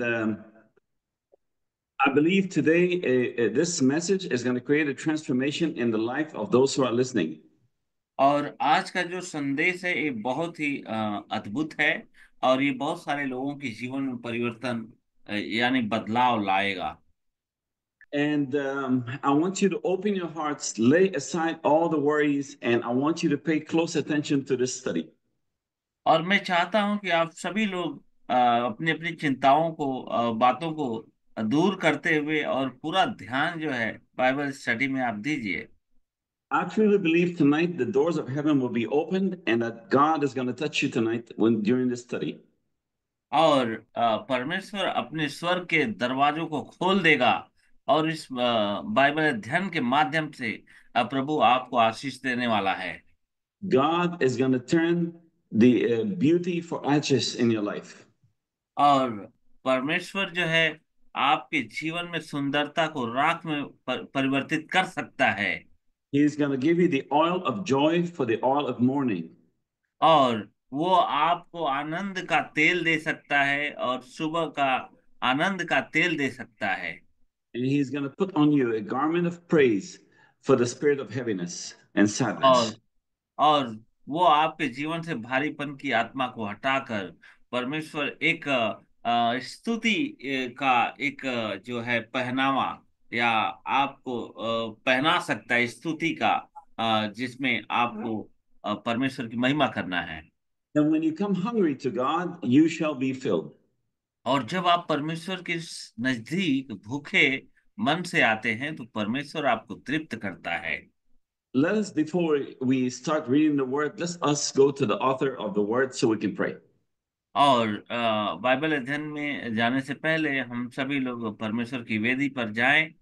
Um, I believe today this message is going to create a transformation in the life of those who are listening. और आज का जो संदेश है ये बहुत ही अद्भुत है। और ये बहुत सारे लोगों के जीवन में परिवर्तन यानी बदलाव लाएगा। And I want you to open your hearts, lay aside all the worries, and I want you to pay close attention to this study. और मैं चाहता हूं कि आप सभी लोग अपनी अपनी चिंताओं को बातों को दूर करते हुए और पूरा ध्यान जो है बाइबल स्टडी में आप दीजिए। I truly believe tonight the doors of heaven will be opened and that God is going to touch you tonight during this study. और परमेश्वर अपने स्वर्ग के दरवाजों को खोल देगा। और इस बाइबल अध्ययन के माध्यम से प्रभु आपको आशीष देने वाला है। God is going to turn the beauty for ashes in your life. और परमेश्वर जो है आपके जीवन में सुंदरता को राख में परिवर्तित कर सकता है। He's going to give you the oil of joy for the oil of mourning. और वो आपको आनंद का तेल दे सकता है और सुबह का आनंद का तेल दे सकता है। And he's going to put on you a garment of praise for the spirit of heaviness and sadness. और और वो आपके जीवन से भारीपन की आत्मा को हटाकर परमेश्वर एक स्तुति का एक जो है पहनावा या आपको पहना सकता है स्तुति का, जिसमें आपको परमेश्वर की महिमा करना है। And when you come hungry to God, you shall be filled. और जब आप परमेश्वर के नजदीक भूखे मन से आते हैं तो परमेश्वर आपको तृप्त करता है। Let us, before we start reading the word, let us go to the author of the word so we can pray. और बाइबल अध्ययन में जाने से पहले हम सभी लोग परमेश्वर की वेदी पर जाएं।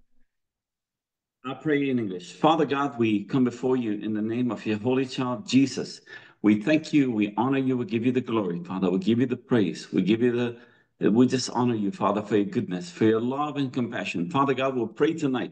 I'll pray in English. Father God, we come before you in the name of your holy child, Jesus. We thank you, we honor you, we give you the glory, Father. We give you the praise. We give you we just honor you, Father, for your goodness, for your love and compassion. Father God, we'll pray tonight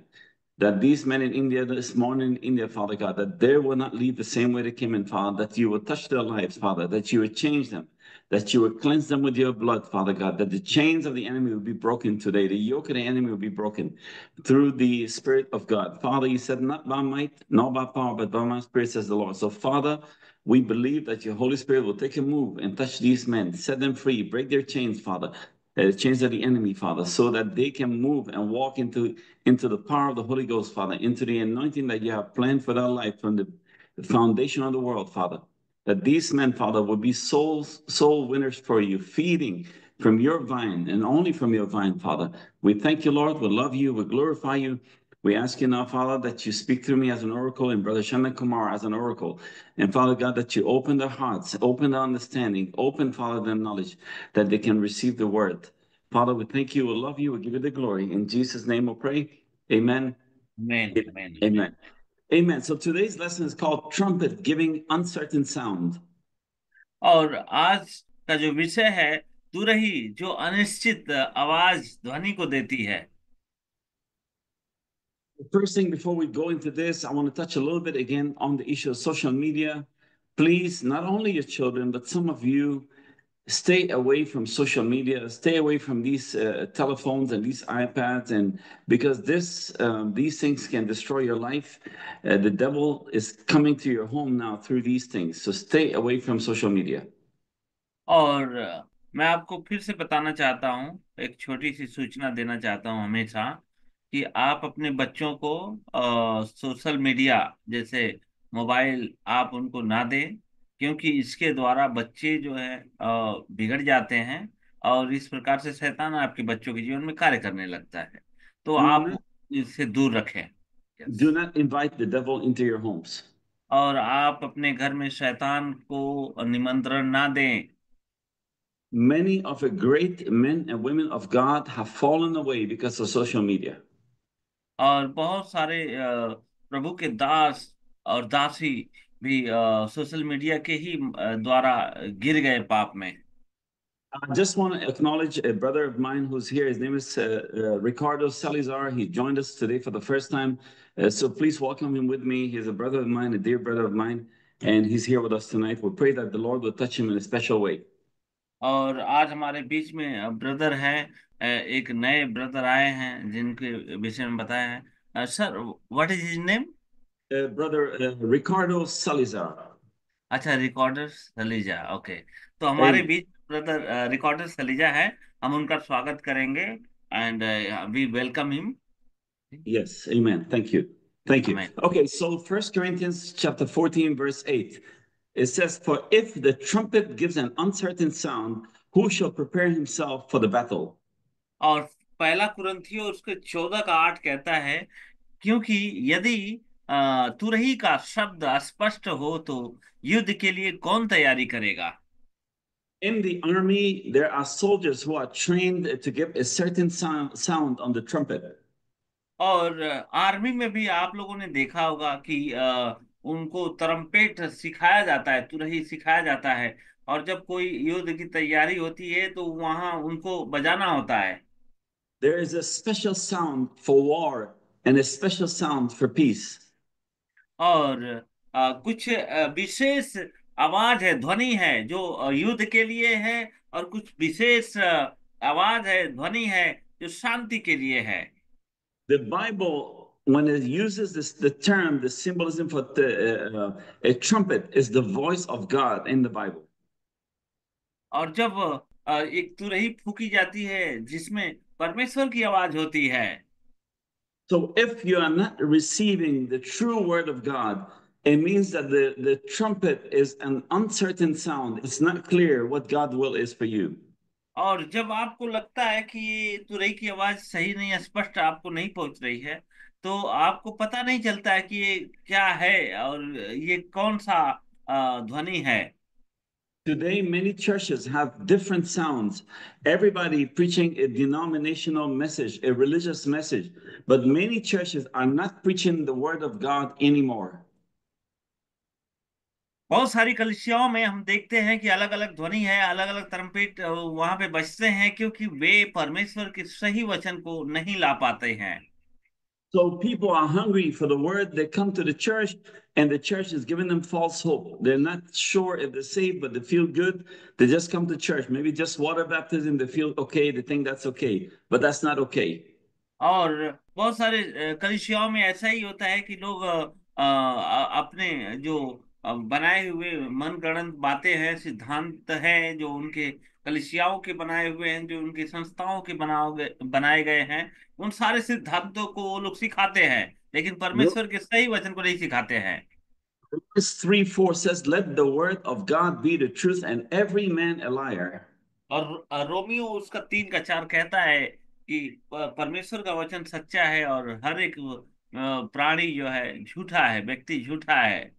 that these men in India, this morning in India, Father God, that they will not leave the same way they came in, Father, that you will touch their lives, Father, that you would change them, that you would cleanse them with your blood, Father God, that the chains of the enemy will be broken today, the yoke of the enemy will be broken through the Spirit of God. Father, you said, not by might, not by power, but by my Spirit, says the Lord. So, Father, we believe that your Holy Spirit will take a move and touch these men, set them free, break their chains, Father, chains of the enemy, Father, so that they can move and walk into the power of the Holy Ghost, Father, into the anointing that you have planned for their life from the foundation of the world, Father. That these men, Father, will be soul winners for you, feeding from your vine and only from your vine, Father. We thank you, Lord. We love you. We glorify you. We ask you now, Father, that you speak through me as an oracle and Brother Shandan Kumar as an oracle. And Father God, that you open their hearts, open their understanding, open, Father, their knowledge, that they can receive the word. Father, we thank you, we love you, we give you the glory. In Jesus' name we pray. Amen. Amen amen amen. Amen. Amen. So today's lesson is called Trumpet Giving Uncertain Sound. और आज का जो विषय है तुरही जो अनिश्चित आवाज ध्वनि को देती है। The first thing before we go into this, I want to touch a little bit again on the issue of social media. Please, not only your children, but some of you, stay away from social media, stay away from these telephones and these iPads, and because these things can destroy your life. The devil is coming to your home now through these things, so stay away from social media. और मैं आपको फिर से बताना चाहता हूँ, एक छोटी सी सूचना देना चाहता हूँ हमेशा कि आप अपने बच्चों को सोशल मीडिया जैसे मोबाइल आप उनको ना दें, क्योंकि इसके द्वारा बच्चे जो है बिगड़ जाते हैं। और इस प्रकार से शैतान आपके बच्चों के जीवन में कार्य करने लगता है। तो Do आप not इससे दूर रखें। do yes. not invite the devil into your homes. और आप अपने घर में शैतान को निमंत्रण ना दें। Many of the great men and women of God have fallen away because of social media. और बहुत सारे प्रभु के दास और दासी भी सोशल मीडिया के ही द्वारा गिर गए पाप में। I just want to acknowledge a brother of mine who's here. His name is Ricardo Salazar. He joined us today for the first time. So please welcome him with me. He's a brother of mine, a dear brother of mine, and he's here with us tonight. We pray that the Lord will touch him in a special way. और आज हमारे बीच में brother हैं एक नए brother आए हैं जिनके विषय में बताया है। Sir, what is his name? Brother Ricardo Salazar. अच्छा, रिकॉर्डर सलीजा, ओके। तो हमारे Amen. बीच ब्रदर रिकॉर्डर सलीजा है। हम उनका स्वागत करेंगे and we welcome him. Yes, amen. Thank you. Thank you. हमें। Okay, so First Corinthians chapter 14, verse 8. It says, "For if the trumpet gives an uncertain sound, who shall prepare himself for the battle?" और पहला कुरिन्थियों उसके 14 का 8 कहता है, क्योंकि यदि तुरही का शब्द अस्पष्ट हो तो युद्ध के लिए कौन तैयारी करेगा। In the army, there are soldiers who are trained to give a certain sound on the trumpet. और आर्मी में भी आप लोगों ने देखा होगा कि उनको तरम्पेट सिखाया जाता है, तुरही सिखाया जाता है। और जब कोई युद्ध की तैयारी होती है तो वहां उनको बजाना होता है। There is a special sound for war and a special sound for peace. और कुछ विशेष आवाज है, ध्वनि है जो युद्ध के लिए है। और कुछ विशेष आवाज है, ध्वनि है जो शांति के लिए है। The Bible, when it uses the term, the symbolism for a trumpet is the voice of God in the Bible. और जब एक तुरही फूकी जाती है जिसमें परमेश्वर की आवाज होती है। So if you are not receiving the true word of God, it means that the trumpet is an uncertain sound. It's not clear what God's will is for you. और जब आपको लगता है कि ये तुरही की आवाज सही नहीं, स्पष्ट आपको नहीं पहुंच रही है, तो आपको पता नहीं चलता है कि ये क्या है और ये कौन सा ध्वनि है। Today, many churches have different sounds, everybody preaching a denominational message, a religious message, but many churches are not preaching the word of God anymore. बहुत सारी कलीसियाओं में हम देखते हैं कि अलग अलग ध्वनि है, अलग अलग ट्रम्पेट वहां पे बजते हैं, क्योंकि वे परमेश्वर के सही वचन को नहीं ला पाते हैं। So people are hungry for the word. They come to the church, and the church is giving them false hope. They're not sure if they're saved, but they feel good. They just come to church. Maybe just water baptism. They feel okay. They think that's okay, but that's not okay. और बहुत सारे कलीसियाओं में ऐसा ही होता है कि लोग अपने जो बनाए हुए मनगढ़ंत बातें हैं, सिद्धांत हैं जो उनके कलीसियाओं के बनाए हुए हैं, जो उनकी संस्थाओं के बनाए गए हैं, उन सारे सिद्धांतों को वो लोग सिखाते हैं, लेकिन परमेश्वर के सही वचन को नहीं सिखाते हैं। Verse 3:4 says, "Let the word of God be the truth, and every man a liar." और रोमियो उसका 3 का 4 कहता है कि परमेश्वर का वचन सच्चा है और हर एक प्राणी जो है झूठा है, व्यक्ति झूठा है।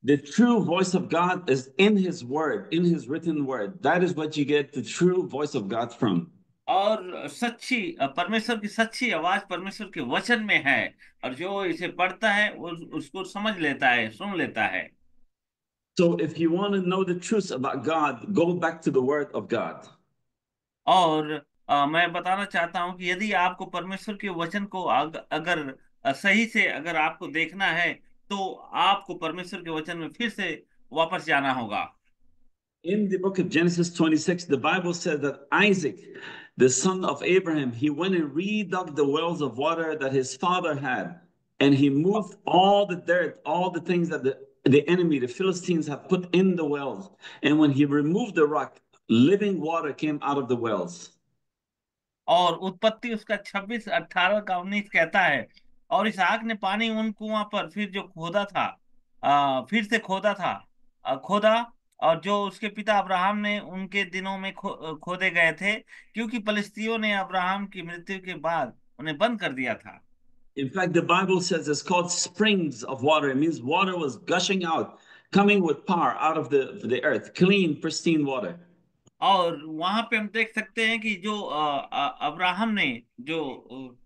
The true voice of God is in His word, in His written word. That is what you get the true voice of God from. और सच्ची परमेश्वर की सच्ची आवाज परमेश्वर के वचन में है। और जो इसे पढ़ता है वो उसको समझ लेता है, सुन लेता है। So if you want to know the truth about God, go back to the word of God. और मैं बताना चाहता हूं कि यदि आपको परमेश्वर के वचन को अगर सही से अगर आपको देखना है, तो आपको परमेश्वर के वचन में फिर से वापस जाना होगा। In the book of Genesis 26, the Bible says that Isaac, the son of Abraham, he went and redug the wells of water that his father had, and he moved all the dirt, all the things that the enemy, the Philistines, have put in the wells. And when he removed the rock, living water came out of the wells. और उत्पत्ति उसका 26 18 का 19 कहता है, और इसहाक ने पानी उन कुआं पर फिर जो खोदा था, फिर से खोदा था, खोदा, और जो उसके पिता अब्राहम ने उनके दिनों में खोदे गए थे, क्योंकि फलिस्तियों ने अब्राहम की मृत्यु के बाद उन्हें बंद कर दिया था। In fact, the Bible says it's called springs of water. It means water was gushing out, coming with power out of the earth, clean, pristine water. और वहां पे हम देख सकते हैं कि जो अब्राहम ने जो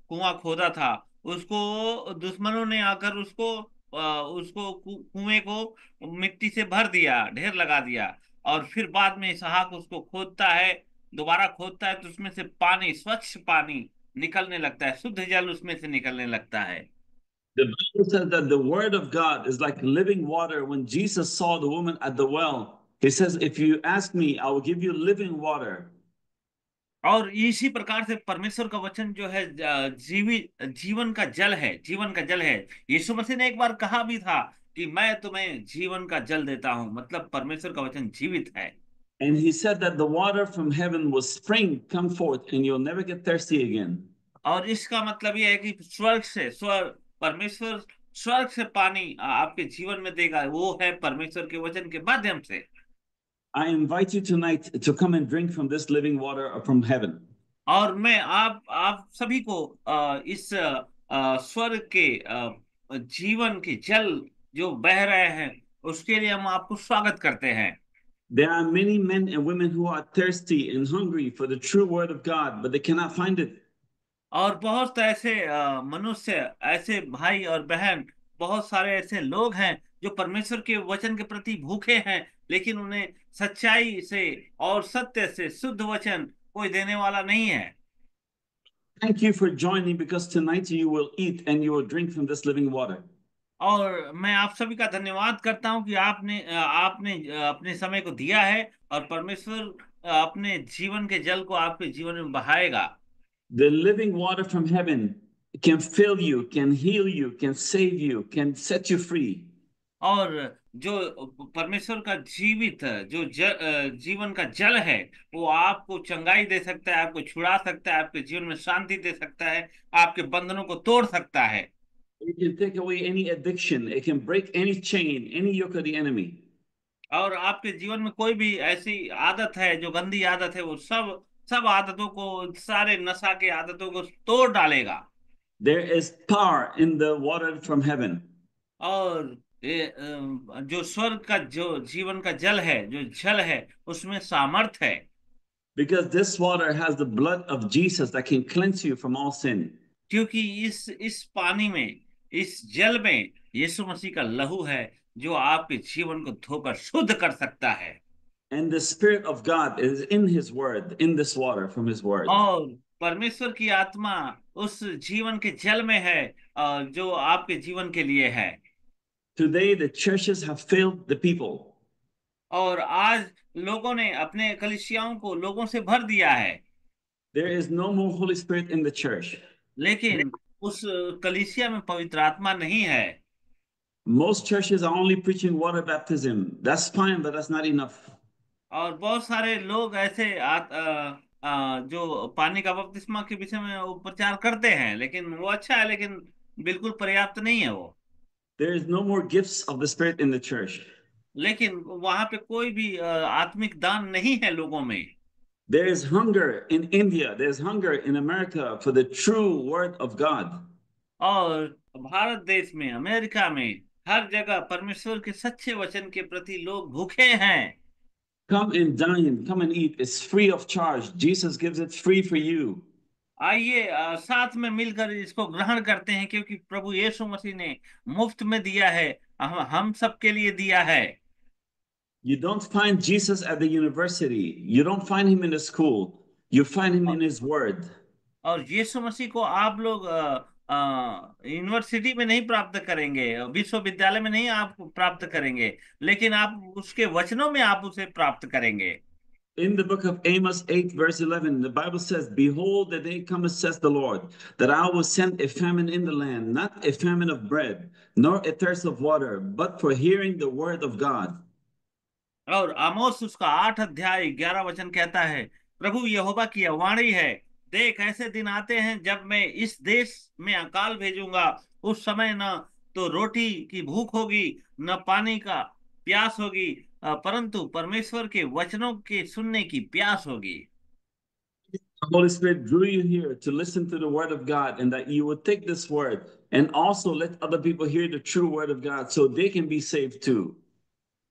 कुआं खोदा था, उसको दुश्मनों ने आकर उसको कुएं को मिट्टी से भर दिया, ढेर लगा दिया। और फिर बाद में इसहाक उसको खोदता है, दोबारा खोदता है, तो उसमें से पानी, स्वच्छ पानी निकलने लगता है, शुद्ध जल उसमें से निकलने लगता है। The Bible says that the word of God is like living water. When Jesus saw the woman at the well, he says, "If you ask me, I will give you living water." और इसी प्रकार से परमेश्वर का वचन जो है जीवन का जल है, जीवन का जल है। यीशु मसीह ने एक बार कहा भी था कि मैं तुम्हें जीवन का जल देता हूं, मतलब परमेश्वर का वचन जीवित है। And he said that the water from heaven will spring, come forth, and you'll never get thirsty again. और इसका मतलब ये है कि स्वर्ग से, स्वर्ग परमेश्वर स्वर्ग से पानी आपके जीवन में देगा, वो है परमेश्वर के वचन के माध्यम से। I invite you tonight to come and drink from this living water from heaven. और मैं आप सभी को इस स्वर्ग के जीवन के जल जो बह रहे हैं उसके लिए हम आपको स्वागत करते हैं। There are many men and women who are thirsty and hungry for the true word of God, but they cannot find it. और बहुत ऐसे मनुष्य, ऐसे भाई और बहन, बहुत सारे ऐसे लोग हैं जो परमेश्वर के वचन के प्रति भूखे हैं, लेकिन उन्हें सच्चाई से और सत्य से शुद्ध वचन कोई देने वाला नहीं है। Thank you for joining, because tonight you will eat and you will drink from this living water. और मैं आप सभी का धन्यवाद करता हूं कि आपने अपने समय को दिया है, और परमेश्वर अपने जीवन के जल को आपके जीवन में बहाएगा। The living water from heaven can fill you, can heal you, can save you, can set you free. और जो परमेश्वर का जीवित जीवन का जल है, वो आपको चंगाई दे सकता है, आपको छुड़ा सकता है, आपके जीवन में शांति दे सकता है, आपके बंधनों को तोड़ सकता है। It can take away any addiction. It can break any chain, any yoke of the enemy. और आपके जीवन में कोई भी ऐसी आदत है जो गंदी आदत है, वो सब सब आदतों को, सारे नशा के आदतों को तोड़ डालेगा। There is power in the water from heaven. और जो स्वर्ग का जो जीवन का जल है, जो जल है, उसमें सामर्थ है। Because this water has the blood of Jesus that can cleanse you from all sin. क्योंकि इस पानी में, इस जल में यीशु मसीह का लहू है, जो आपके जीवन को धोकर शुद्ध कर सकता है। And the Spirit of God is in His Word, in this water from His Word. और परमेश्वर की आत्मा उस जीवन के जल में है, जो आपके जीवन के लिए है। Today, the churches have failed the people. और आज लोगों ने अपने कलीसियाओं को लोगों से भर दिया है, There is no more Holy Spirit in the church. लेकिन उस कलीसिया में पवित्र आत्मा नहीं है। Most churches are only preaching water baptism. That's fine, but that's not enough. और बहुत सारे लोग ऐसे जो पानी का बपतिस्मा के विषय में वो प्रचार करते हैं, लेकिन वो अच्छा है, लेकिन बिल्कुल पर्याप्त नहीं है वो। There is no more gifts of the Spirit in the church. लेकिन वहां पे कोई भी आत्मिक दान नहीं है लोगों में। There is hunger in India. There's hunger in America for the true word of God. और भारत देश में, अमेरिका में, हर जगह परमेश्वर के सच्चे वचन के प्रति लोग भूखे हैं। Come and dine, come and eat. It's free of charge. Jesus gives it free for you. आइए साथ में मिलकर इसको ग्रहण करते हैं, क्योंकि प्रभु यीशु मसीह ने मुफ्त में दिया है, हम सबके लिए दिया है। You don't find Jesus at the university. You don't find him in a school. You find him in his word. और यीशु मसीह को आप लोग यूनिवर्सिटी में नहीं प्राप्त करेंगे, विश्वविद्यालय में नहीं आप प्राप्त करेंगे, लेकिन आप उसके वचनों में आप उसे प्राप्त करेंगे। In the book of Amos 8, verse 11, the Bible says, Behold, the day cometh, says the Lord, that I will send a famine in the land, not a famine of bread, nor a thirst of water, but for hearing the word of God. और आमोस उसका 8 अध्याय 11 वचन कहता है, प्रभु यहोवा की यह वाणी है, देख ऐसे दिन आते हैं जब मैं इस देश में अकाल भेजूंगा। उस समय न तो रोटी की भूख होगी, न पानी का प्यास होगी, परंतु परमेश्वर के वचनों के सुनने की प्यास होगी। The Holy Spirit drew you here to listen to the word of God, and that you would take this word and also let other people hear the true word of God so they can be saved too.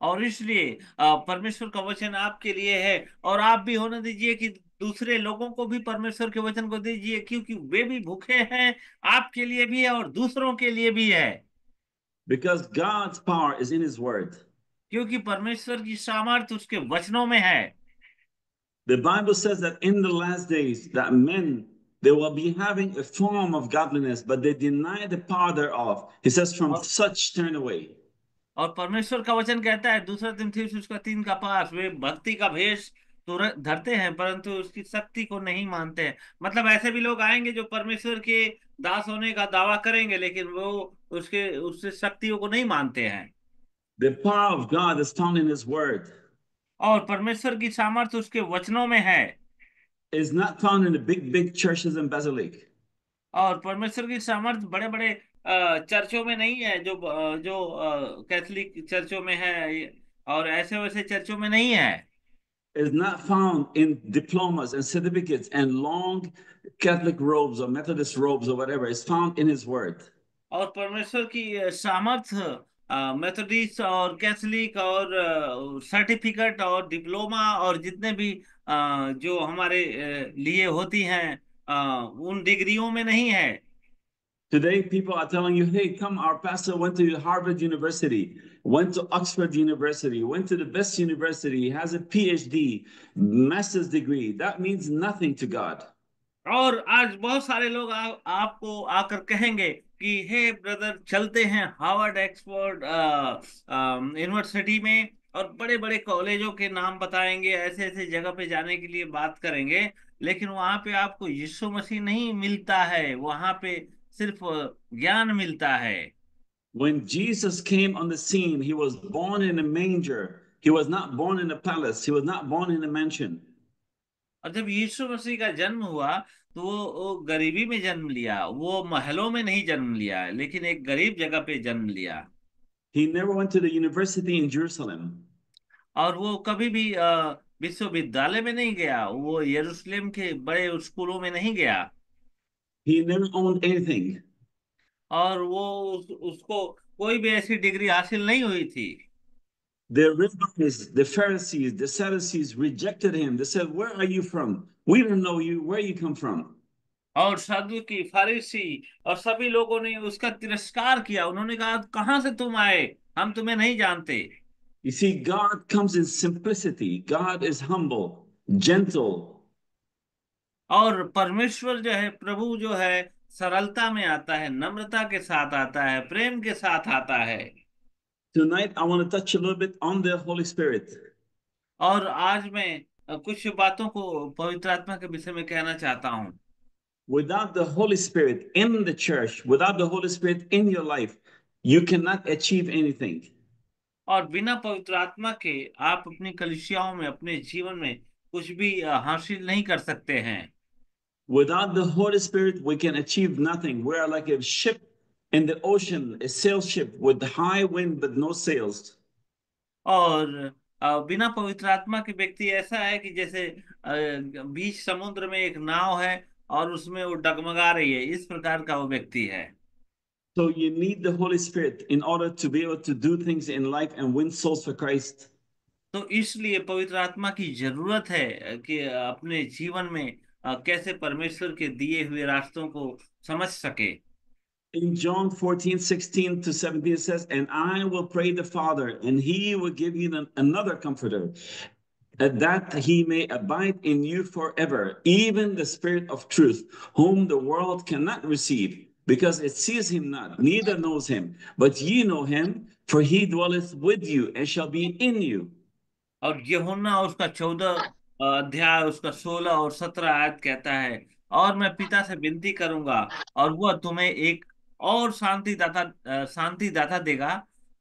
और इसलिए परमेश्वर का वचन आपके लिए है, और आप भी होने दीजिए कि दूसरे लोगों को भी परमेश्वर के वचन को दीजिए, क्योंकि वे भी भूखे हैं, आपके लिए भी है और दूसरों के लिए भी है। Because God's power is in his word. क्योंकि परमेश्वर की सामर्थ उसके वचनों में है। The Bible says that in the last days that men, they will be having a form of godliness, but they deny the power thereof. He says, from और such turn away. और परमेश्वर का वचन कहता है, 2 तीमुथियुस उसका 3 का 5, वे भक्ति का भेष तुरंत धरते हैं परंतु उसकी शक्ति को नहीं मानते हैं। मतलब ऐसे भी लोग आएंगे जो परमेश्वर के दास होने का दावा करेंगे लेकिन वो उसके उससे शक्तियों को नहीं मानते हैं। The power of God is found in His Word. और परमेश्वर की सामर्थ्य उसके वचनों में है। It's not found in the big churches and basilic. और परमेश्वर की सामर्थ्य बड़े बड़े चर्चों में नहीं है, जो कैथोलिक चर्चों में है और ऐसे वैसे चर्चों में नहीं है। It's not found in diplomas and certificates and long Catholic robes or Methodist robes or whatever. It's found in His Word. और परमेश्वर की सामर्थ्य मेथोडिस्ट और कैथोलिक और सर्टिफिकेट और डिप्लोमा और जितने भी जो हमारे लिए होती हैं उन डिग्रियों में नहीं है। Today, people are telling you, hey, come, our pastor went to Harvard University, went to Oxford University, went to the best university, has a PhD, master's degree. That means nothing to God. और आज बहुत सारे लोग आपको आकर कहेंगे कि हे brother चलते हैं हार्वर्ड ऑक्सफोर्ड यूनिवर्सिटी में और बड़े बड़े कॉलेजों के नाम बताएंगे, ऐसे ऐसे जगह पे जाने के लिए बात करेंगे, लेकिन वहां पे आपको यीशु मसीह नहीं मिलता है, वहां पे सिर्फ ज्ञान मिलता है। When Jesus came on the scene, he was born in a manger. He was not born in a palace. He was not born in a mansion. और जब यीशु मसीह का जन्म हुआ तो वो गरीबी में जन्म लिया, वो महलों में नहीं जन्म लिया लेकिन एक गरीब जगह पे जन्म लिया। He never went to the university in Jerusalem. और वो कभी भी विश्वविद्यालय में नहीं गया, वो यरूशलेम के बड़े स्कूलों में नहीं गया। He never owned anything. और वो उसको कोई भी ऐसी डिग्री हासिल नहीं हुई थी। The rabbis, the Pharisees, the Sadducees rejected him. They said, where are you from? We don't know you. Where you come from? और सदुकी फरीसी और सभी लोगों ने उसका तिरस्कार किया, उन्होंने कहा कहाँ से तुम आए, हम तुम्हें नहीं जानते। You see, God comes in simplicity. God is humble, gentle. और परमेश्वर जो है, प्रभु जो है, सरलता में आता है, नम्रता के साथ आता है, प्रेम के साथ आता है। Tonight, I want to touch a little bit on the Holy Spirit. और आज मैं कुछ बातों को पवित्र आत्मा के विषय में कहना चाहता हूँ। Without the Holy Spirit in the church, without the Holy Spirit in your life, you cannot achieve anything. और बिना पवित्र आत्मा के आप अपनी कलीसियाओं में, अपने जीवन में कुछ भी हासिल नहीं कर सकते हैं। Without the Holy Spirit, we can achieve nothing. We are like a ship in the ocean, a sail ship with high wind but no sails. और बिना पवित्र आत्मा के व्यक्ति ऐसा है कि जैसे बीच समुद्र में एक नाव है और उसमें वो डगमगा रही है, इस प्रकार का वो व्यक्ति है। So you need the Holy Spirit in order to be able to do things in life and win souls for Christ. तो इसलिए पवित्र आत्मा की जरूरत है कि अपने जीवन में कैसे परमेश्वर के दिए हुए रास्तों को समझ सके। In John 14:16 to 17, it says, and I will pray the Father, and he will give you another comforter, that he may abide in you forever, even the Spirit of truth, whom the world cannot receive, because it sees him not, neither knows him. But ye know him, for he dwelleth with you and shall be in you. और यूहन्ना उसका 14 अध्याय उसका 16 और 17 आयत कहता है, और मैं पिता से विनती करूंगा और वह तुम्हें एक और शांति दाता देगा,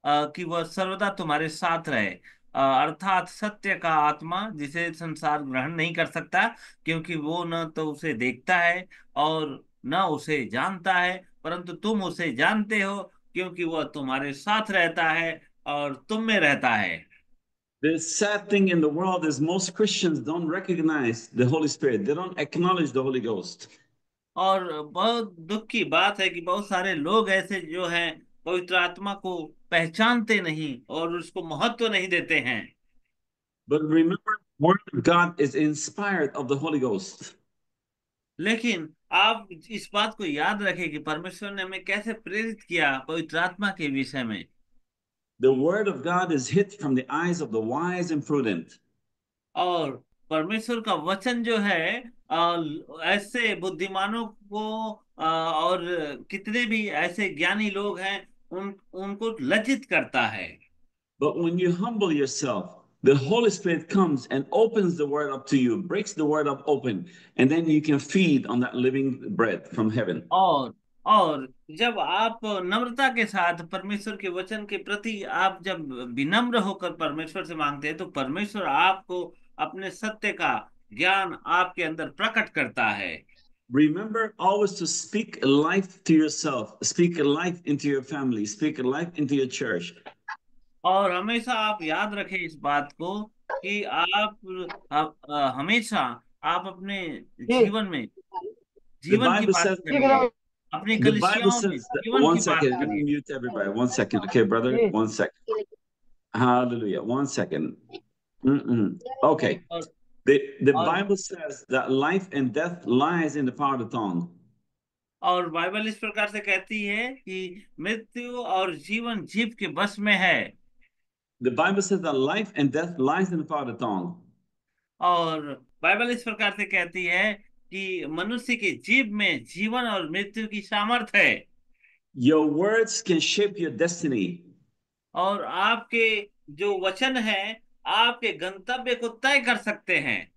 कि वह सर्वदा तुम्हारे साथ रहे, अर्थात सत्य का आत्मा जिसे संसार ग्रहण नहीं कर सकता, क्योंकि वो न तो उसे देखता है और न उसे जानता है, परंतु तुम उसे जानते हो क्योंकि वह तुम्हारे साथ रहता है और तुम में रहता है। The sad thing in the world is most Christians don't recognize the Holy Spirit. They don't acknowledge the Holy Ghost. और बहुत दुख की बात है कि बहुत सारे लोग ऐसे जो हैं पवित्र आत्मा को पहचानते नहीं और उसको महत्व नहीं देते हैं। But remember, the Word of God is inspired of the Holy Ghost. लेकिन आप इस बात को याद रखें कि परमेश्वर ने हमें कैसे प्रेरित किया पवित्र आत्मा के विषय में। The Word of God is hid from the eyes of the wise and prudent. और परमेश्वर का वचन जो है ऐसे बुद्धिमानों को और कितने भी ऐसे ज्ञानी लोग हैं उनको लज्जित करता है। But when you humble yourself the Holy Spirit comes and opens the word up to you, breaks the word up open, and then you can feed on that living bread from heaven. और और जब आप नम्रता के साथ परमेश्वर के वचन के प्रति आप जब विनम्र होकर परमेश्वर से मांगते हैं, तो परमेश्वर आपको अपने सत्य का ज्ञान आपके अंदर प्रकट करता है। Remember always to speak life to yourself, speak life into your family, speak life into your church. और हमेशा आप याद रखें इस बात को कि हमेशा आप अपने जीवन में The जीवन की Bible बात says, करें, अपनी the Bible कलिसियाओं में says that, जीवन one की बात second, let करें। me mute everybody. 1 second. Okay, brother, 1 second. Hallelujah. 1 second. Okay. और The और Bible says that life and death lies in the power of the tongue. और Bible इस प्रकार से कहती है कि मृत्यु और जीवन जीव के बस में है। The Bible says that life and death lies in the power of the tongue. और बाइबल इस प्रकार से कहती है कि मनुष्य के जीव में जीवन और मृत्यु की सामर्थ है। Your words can shape your destiny. और आपके जो वचन है आपके गंतव्य को तय कर सकते हैं।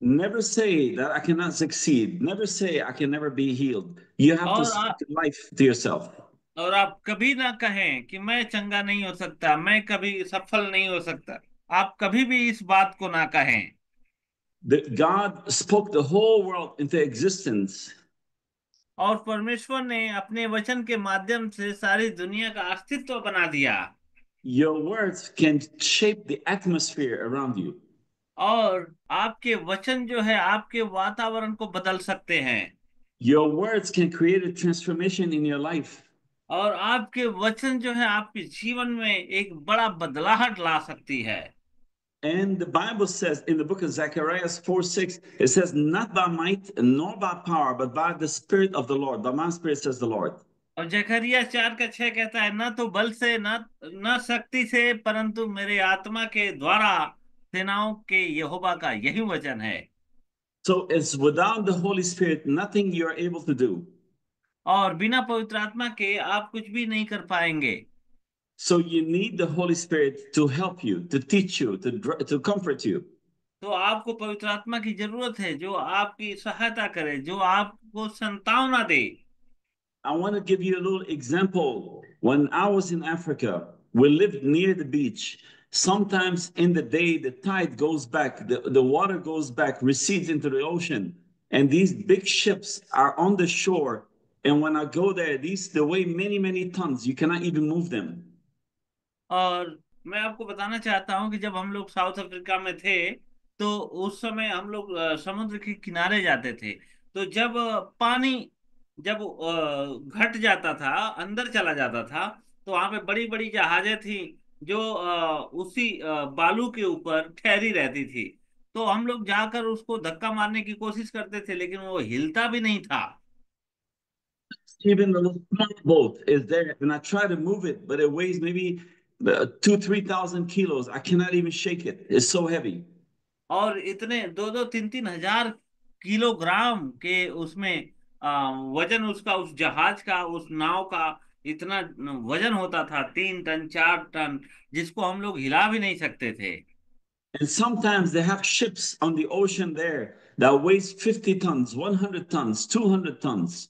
Never say that I cannot succeed. Never say I can never be healed. You have to और speak life to yourself. और आप कभी ना कहें कि मैं चंगा नहीं हो सकता, मैं कभी सफल नहीं हो सकता। आप कभी भी इस बात को ना कहें। That God spoke the whole world into existence. और परमेश्वर ने अपने वचन के माध्यम से सारी दुनिया का अस्तित्व बना दिया। Your words can shape the atmosphere around you. और आपके वचन जो है आपके वातावरण को बदल सकते हैं। Your words can create a transformation in your life. और आपके वचन जो है आपके जीवन में एक बड़ा बदलाहट ला सकती है। And the Bible says in the book of Zechariah 4:6, it says, not by might nor by power, but by the Spirit of the Lord. By my Spirit, says the Lord. और जकरिया 4:6 कहता है, न तो बल से न शक्ति से, परंतु मेरे आत्मा के द्वारा सेनाओं के यहोवा का यही वचन है। So it's without the Holy Spirit, nothing you are able to do. और बिना पवित्र आत्मा के आप कुछ भी नहीं कर पाएंगे। So you need the Holy Spirit to help you, to teach you, to comfort you. तो आपको पवित्र आत्मा की जरूरत है जो आपकी सहायता करे, जो आपको संतावना दे। I want to give you a little example. When I was in Africa, we lived near the beach. Sometimes in the day, the tide goes back, the water goes back, recedes into the ocean. And these big ships are on the shore. And when I go there, they weigh many, many tons. You cannot even move them. और मैं आपको बताना चाहता हूं कि जब हम लोग साउथ अफ्रीका में थे, तो उस समय हम लोग समुद्र के किनारे जाते थे। तो जब पानी जब घट जाता था, अंदर चला जाता था, तो वहां पे बड़ी बड़ी जहाजें थी जो उसी बालू के ऊपर ठहरी रहती थी। तो हम लोग जाकर उसको धक्का मारने की कोशिश करते थे, लेकिन वो हिलता भी नहीं था। Even a little small boat is there, and I try to move it, but it weighs maybe 2,000-3,000 kilos. I cannot even shake it. It's so heavy. और इतने 2-2 3-3 हजार किलोग्राम के उसमें वजन, उसका उस जहाज का उस नाव का इतना वजन होता था, 3 टन 4 टन, जिसको हम लोग हिला भी नहीं सकते थे। And sometimes they have ships on the ocean there that weighs 50 tons, 100 tons, 200 tons.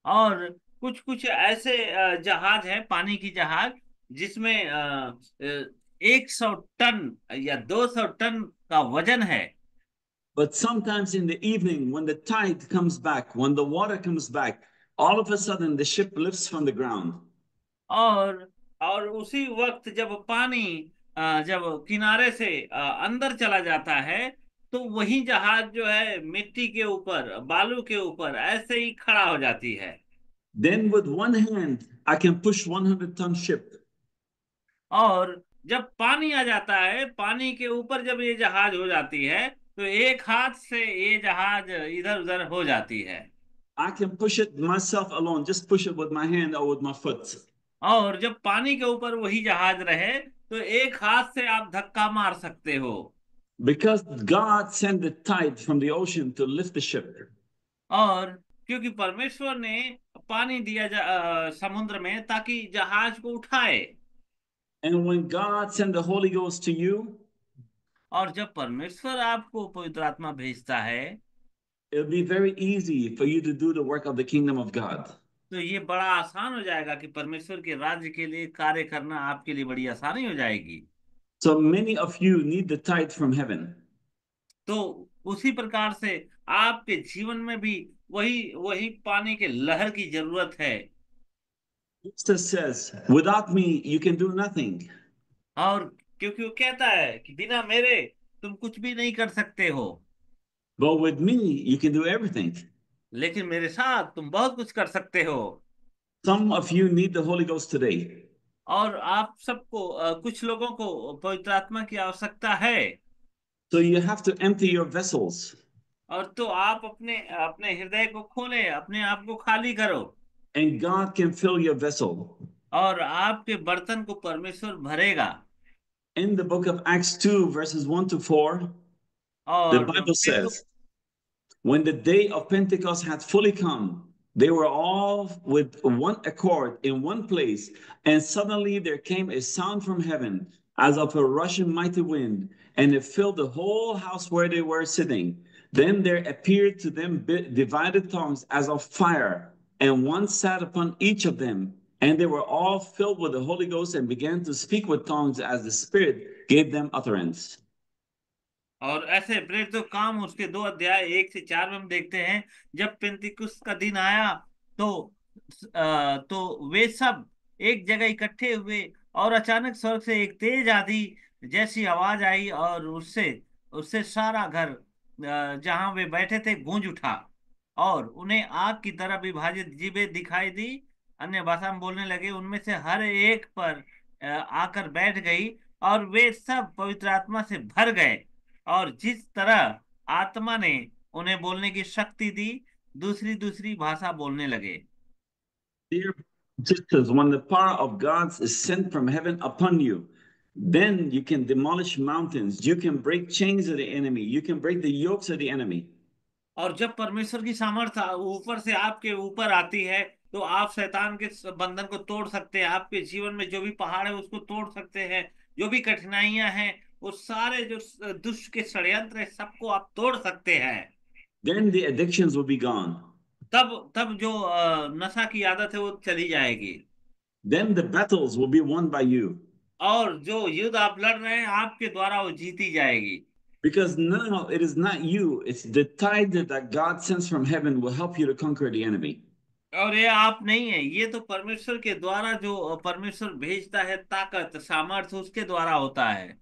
और कुछ कुछ ऐसे जहाज है, पानी की जहाज, जिसमें 100 टन या 200 टन का वजन है। But sometimes in the evening, when the tide comes back, when the water comes back, all of a sudden the ship lifts from the ground. और और उसी वक्त जब पानी जब किनारे से अंदर चला जाता है, तो वही जहाज जो है मिट्टी के ऊपर, बालू के ऊपर ऐसे ही खड़ा हो जाती है। Then with one hand, I can push 100-ton ship. और जब पानी आ जाता है, पानी के ऊपर जब ये जहाज हो जाती है, तो एक हाथ से ये जहाज इधर उधर हो जाती है। I can push it myself alone, just push it with my hand or with my foot. और जब पानी के ऊपर वही जहाज रहे, तो एक हाथ से आप धक्का मार सकते हो। Because God sent the tide from the ocean to lift the ship. और क्योंकि परमेश्वर ने पानी दिया समुद्र में ताकि जहाज को उठाए। And when God sent the Holy Ghost to you, और जब परमेश्वर आपको पवित्र आत्मा भेजता है it'll be very easy for you to do the work of the kingdom of God. तो ये बड़ा आसान हो जाएगा कि परमेश्वर के राज्य के लिए कार्य करना आपके लिए बड़ी आसानी हो जाएगी। So many of you need the tithe from heaven. तो उसी प्रकार से आपके जीवन में भी वही वही पानी के लहर की जरूरत है। Jesus says, without me, you can do nothing. और क्योंकि वो कहता है कि बिना मेरे तुम कुछ भी नहीं कर सकते हो, But with me, you can do everything. लेकिन मेरे साथ तुम बहुत कुछ कर सकते हो। Some of you need the Holy Ghost today. और आप सबको कुछ लोगों को पवित्र आत्मा की आवश्यकता है। So you have to empty your vessels. और तो आप अपने अपने हृदय को खोलें, अपने आप को खाली करो, And God can fill your vessel. और आपके बर्तन को परमेश्वर भरेगा। In the book of Acts 2, verses 1 to 4, the और Bible फिर तो says, when the day of Pentecost had fully come, they were all with one accord in one place, and suddenly there came a sound from heaven as of a rushing mighty wind, and it filled the whole house where they were sitting. Then there appeared to them divided tongues as of fire, and one sat upon each of them. And they were all filled with the Holy Ghost and began to speak with tongues as the Spirit gave them utterance. और ऐसे प्रेरित तो काम उसके 2 अध्याय 1 से 4 में हम देखते हैं। जब पेंतिकुस्त का दिन आया तो तो वे सब एक जगह इकट्ठे हुए, और अचानक स्वर्ग से एक तेज आंधी जैसी आवाज आई, और उससे उससे सारा घर जहां वे बैठे थे गूंज उठा, और उन्हें आग की तरह विभाजित जीभें दिखाई दी। अन्य भाषा में बोलने लगे, उनमें से हर एक पर आकर बैठ गई, और वे सब पवित्र आत्मा से भर गए, और जिस तरह आत्मा ने उन्हें बोलने की शक्ति दी, दूसरी दूसरी भाषा बोलने लगे। Dear sisters, when the power of God is sent from heaven upon you, then you can demolish mountains. You can break chains of the enemy. You can break the yokes of the enemy. और जब परमेश्वर की सामर्थ्य ऊपर से आपके ऊपर आती है, तो आप शैतान के बंधन को तोड़ सकते हैं। आपके जीवन में जो भी पहाड़ है उसको तोड़ सकते हैं। जो भी कठिनाइयां हैं, वो सारे जो दुष्ट के षड्यंत्र है, सबको आप तोड़ सकते हैं। Then the addictions will be gone. तब तब जो नशा की आदत है वो चली जाएगी। Then the battles will be won by you. और जो युद्ध आप लड़ रहे हैं, आपके द्वारा वो जीती जाएगी। Because now it is not you, it's the tide that God sends from heaven will help you to conquer the enemy. और ये आप नहीं है, ये तो परमेश्वर के द्वारा जो परमेश्वर भेजता है, ताकत सामर्थ्य उसके द्वारा होता है।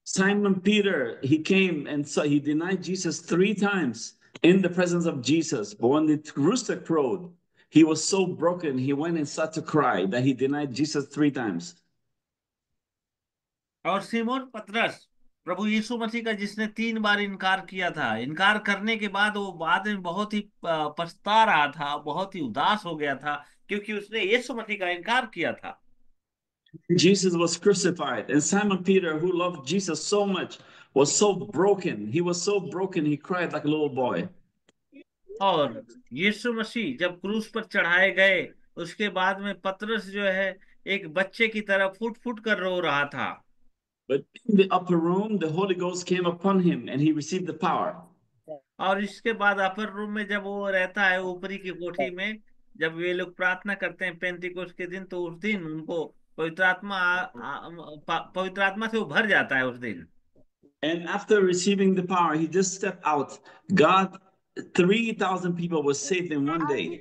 Simon Peter, he came and so he denied Jesus 3 times in the presence of Jesus. But when the rooster crowed, he was so broken, he went and started to cry that he denied Jesus 3 times. और Simone पतरस, प्रभु यीशु मसीह का जिसने 3 बार इनकार किया था, इनकार करने के बाद वो बाद में बहुत ही पछता रहा था, बहुत ही उदास हो गया था, क्योंकि उसने यीशु मसीह का इनकार किया था। Jesus was crucified, and Simon Peter, who loved Jesus so much, was so broken. He was so broken, he cried like a little boy. और यीशु मसीह जब क्रूस पर चढ़ाए गए, उसके बाद में पतरस जो है एक बच्चे की तरह फुट फुट कर रो रहा था। But in the upper room, the Holy Ghost came upon him and he received the power. और इसके बाद अपर रूम में जब वो रहता है, ऊपरी की कोठी में, जब वे लोग प्रार्थना करते हैं पेंतिकोस्त के दिन, तो उस दिन उनको पवित्र आत्मा पवित्र आत्मा से वो भर जाता है उस दिन। And after receiving the power, he just stepped out. God, 3,000 people were saved in one day.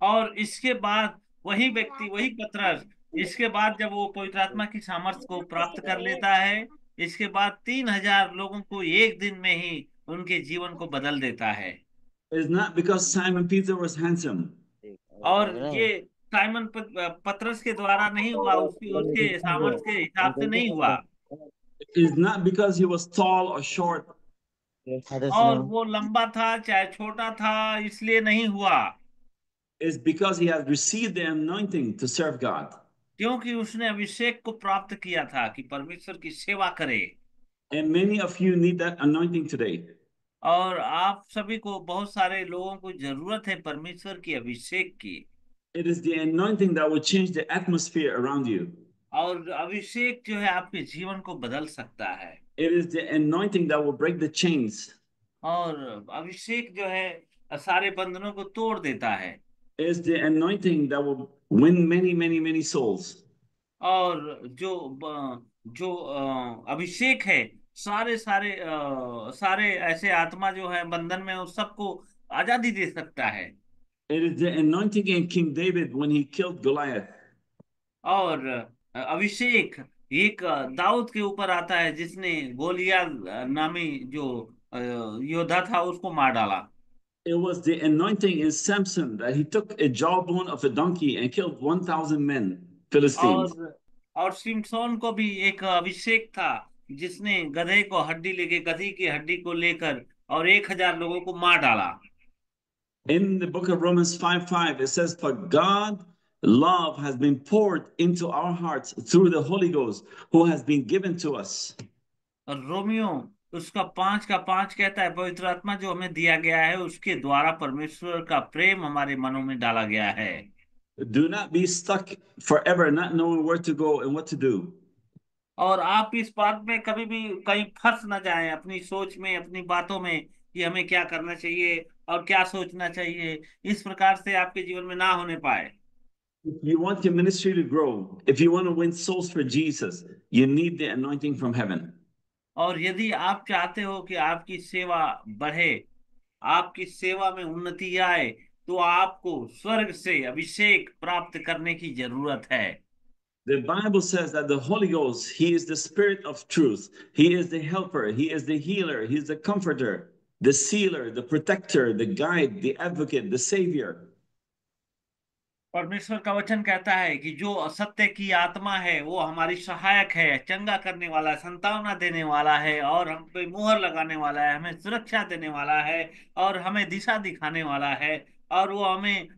और इसके बाद वही व्यक्ति, वही पतरस, इसके बाद जब वो पवित्र आत्मा की सामर्थ्य को प्राप्त कर लेता है, इसके बाद 3,000 लोगों को एक दिन में ही उनके जीवन को बदल देता है। It's not because Simon Peter was handsome. और ये साइमन पतरस के द्वारा नहीं हुआ, उसकी उसके सामर्थ्य के हिसाब से नहीं हुआ, It's not because he was tall or short. और वो लंबा था चाहे छोटा था इसलिए नहीं हुआ, It's because he has received the anointing to serve God. क्योंकि उसने अभिषेक को प्राप्त किया था कि परमेश्वर की सेवा करे। And many of you need that anointing today. और आप सभी को, बहुत सारे लोगों को जरूरत है परमेश्वर की अभिषेक की। It is the anointing that will change the atmosphere around you. और अभिषेक जो है आपके जीवन को बदल सकता है। It is the anointing that will break the chains. और अभिषेक जो है सारे बंधनों को तोड़ देता है। It is the anointing that will win many, many, many souls. और जो अभिषेक है सारे सारे सारे ऐसे आत्मा जो है बंधन में उस सबको आजादी दे सकता है। It is the anointing in King David when he killed Goliath. और अभिषेक एक दाऊद के ऊपर आता है जिसने गोलियत नामी जो अ, योद्धा था उसको मार डाला। It was the anointing in Samson that he took a jawbone of a donkey and killed 1,000 men, Philistines. और सिमसोन को भी एक अभिषेक था जिसने गधे को हड्डी लेके गधी की हड्डी को लेकर और 1,000 लोगों को मार डाला। In the book of Romans 5:5, it says, For God love has been poured into our hearts through the Holy Ghost who has been given to us. और रोमियो उसका 5 का 5 कहता है पवित्र आत्मा जो हमें दिया गया है उसके द्वारा परमेश्वर का प्रेम हमारे मनों में डाला गया है। Do not be stuck forever not knowing where to go and what to do. और आप इस बात में कभी भी कहीं फंस ना जाएं अपनी सोच में अपनी बातों में कि हमें क्या करना चाहिए और क्या सोचना चाहिए, इस प्रकार से आपके जीवन में ना होने पाए। If you want your ministry to grow, if you want to win souls for Jesus, you need the anointing from heaven. और यदि आप चाहते हो कि आपकी सेवा बढ़े, आपकी सेवा में उन्नति आए, तो आपको स्वर्ग से अभिषेक प्राप्त करने की जरूरत है। The Bible says that the Holy Ghost, He is the Spirit of truth. He is the helper. He is the healer. He is the comforter, the sealer, the protector, the guide, the advocate, the savior. परमेश्वर का वचन कहता है कि जो असत्य की आत्मा है वो हमारी सहायक है, चंगा करने वाला है, संतावना देने वाला है और हम पे मुहर लगाने वाला है, हमें सुरक्षा देने वाला है और हमें दिशा दिखाने वाला है और वो हमें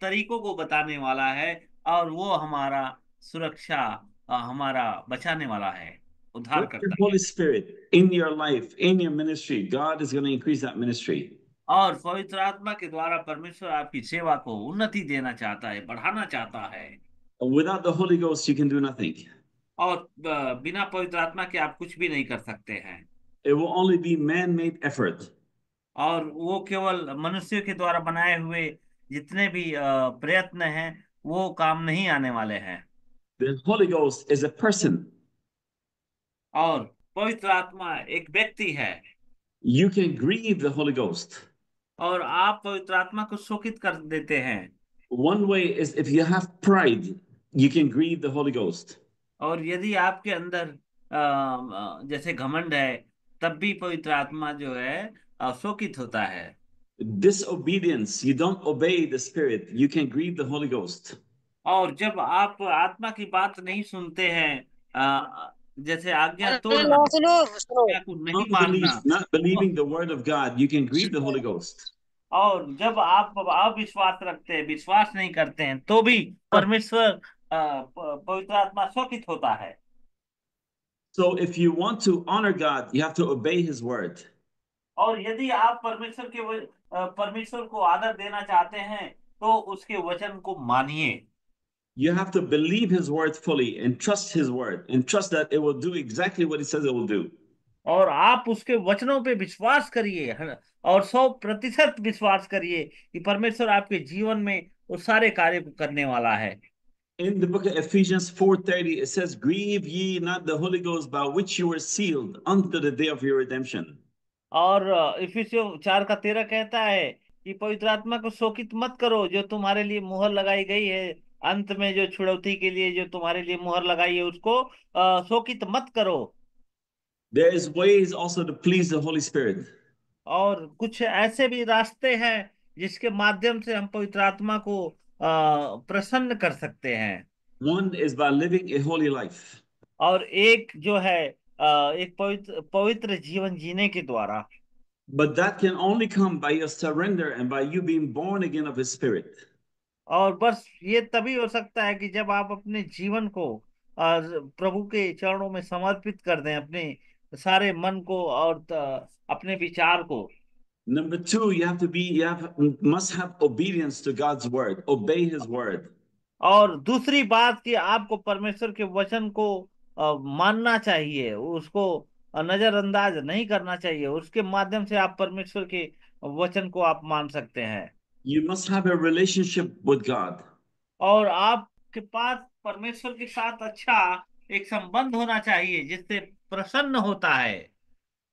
तरीकों को बताने वाला है और वो हमारा सुरक्षा हमारा बचाने वाला है, उद्धार With the करता है। Holy Spirit in your life, in your ministry, God is going to increase that ministry. और पवित्र आत्मा के द्वारा परमेश्वर आपकी सेवा को उन्नति देना चाहता है, बढ़ाना चाहता है। Without the Holy Ghost, you can do nothing. और बिना पवित्र आत्मा के आप कुछ भी नहीं कर सकते हैं। It will only be man made effort. और वो केवल मनुष्य के द्वारा बनाए हुए जितने भी प्रयत्न हैं वो काम नहीं आने वाले हैं। The Holy Ghost is a person. और पवित्र आत्मा एक व्यक्ति है। You can grieve the Holy Ghost. और आप पवित्र आत्मा को शोकित कर देते हैं। One way is if you have pride, you can grieve the Holy Ghost. और यदि आपके अंदर जैसे घमंड है तब भी पवित्र आत्मा जो है शोकित होता है। Disobedience, you don't obey the Spirit, you can grieve the Holy Ghost. और जब आप आत्मा की बात नहीं सुनते हैं, जैसे आज्ञा तोड़ना, सुनो सुनो सुनो आज्ञा को नहीं Unbelief, मानना, not believing the word of God, you can grieve the Holy Ghost. और जब आप अविश्वास रखते हैं, विश्वास नहीं करते हैं, तो भी परमेश्वर पवित्र आत्मा शोकित होता है। So if you want to honor God, you have to obey his word. और यदि आप परमेश्वर को आदर देना चाहते हैं तो उसके वचन को मानिए। You have to believe his word fully and trust his word and trust that it will do exactly what he says it will do. और आप उसके वचनों पे विश्वास करिए, है ना? और 100% विश्वास करिए कि परमेश्वर आपके जीवन में वो सारे कार्य को करने वाला है। In the book of Ephesians 4:30, it says, Grieve ye not the Holy Ghost by which you were sealed unto the day of your redemption. और इफिसियों 4 का 13 कहता है कि पवित्र आत्मा को शोकित मत करो जो तुम्हारे लिए मुहर लगाई गई है, अंत में जो छुड़ौती के लिए जो तुम्हारे लिए मुहर लगाई है उसको शोकित मत करो। There is ways also to please the Holy Spirit. और कुछ ऐसे भी रास्ते हैं जिसके माध्यम से हम पवित्र आत्मा को प्रसन्न कर सकते हैं। One is by living a holy life. और एक जो है एक पवित्र पवित्र जीवन जीने के द्वारा। But that can only come by your surrender and by you being born again of his spirit. और बस ये तभी हो सकता है कि जब आप अपने जीवन को प्रभु के चरणों में समर्पित कर दें, अपने सारे मन को और अपने विचार को। Number two, must have obedience to God's word. Obey his word. और दूसरी बात कि आपको परमेश्वर के वचन को मानना चाहिए, उसको नजरअंदाज नहीं करना चाहिए। उसके माध्यम से आप परमेश्वर के वचन को आप मान सकते हैं। You must have a relationship with God. और आपके पास परमेश्वर के साथ अच्छा एक संबंध होना चाहिए जिससे प्रसन्न होता है।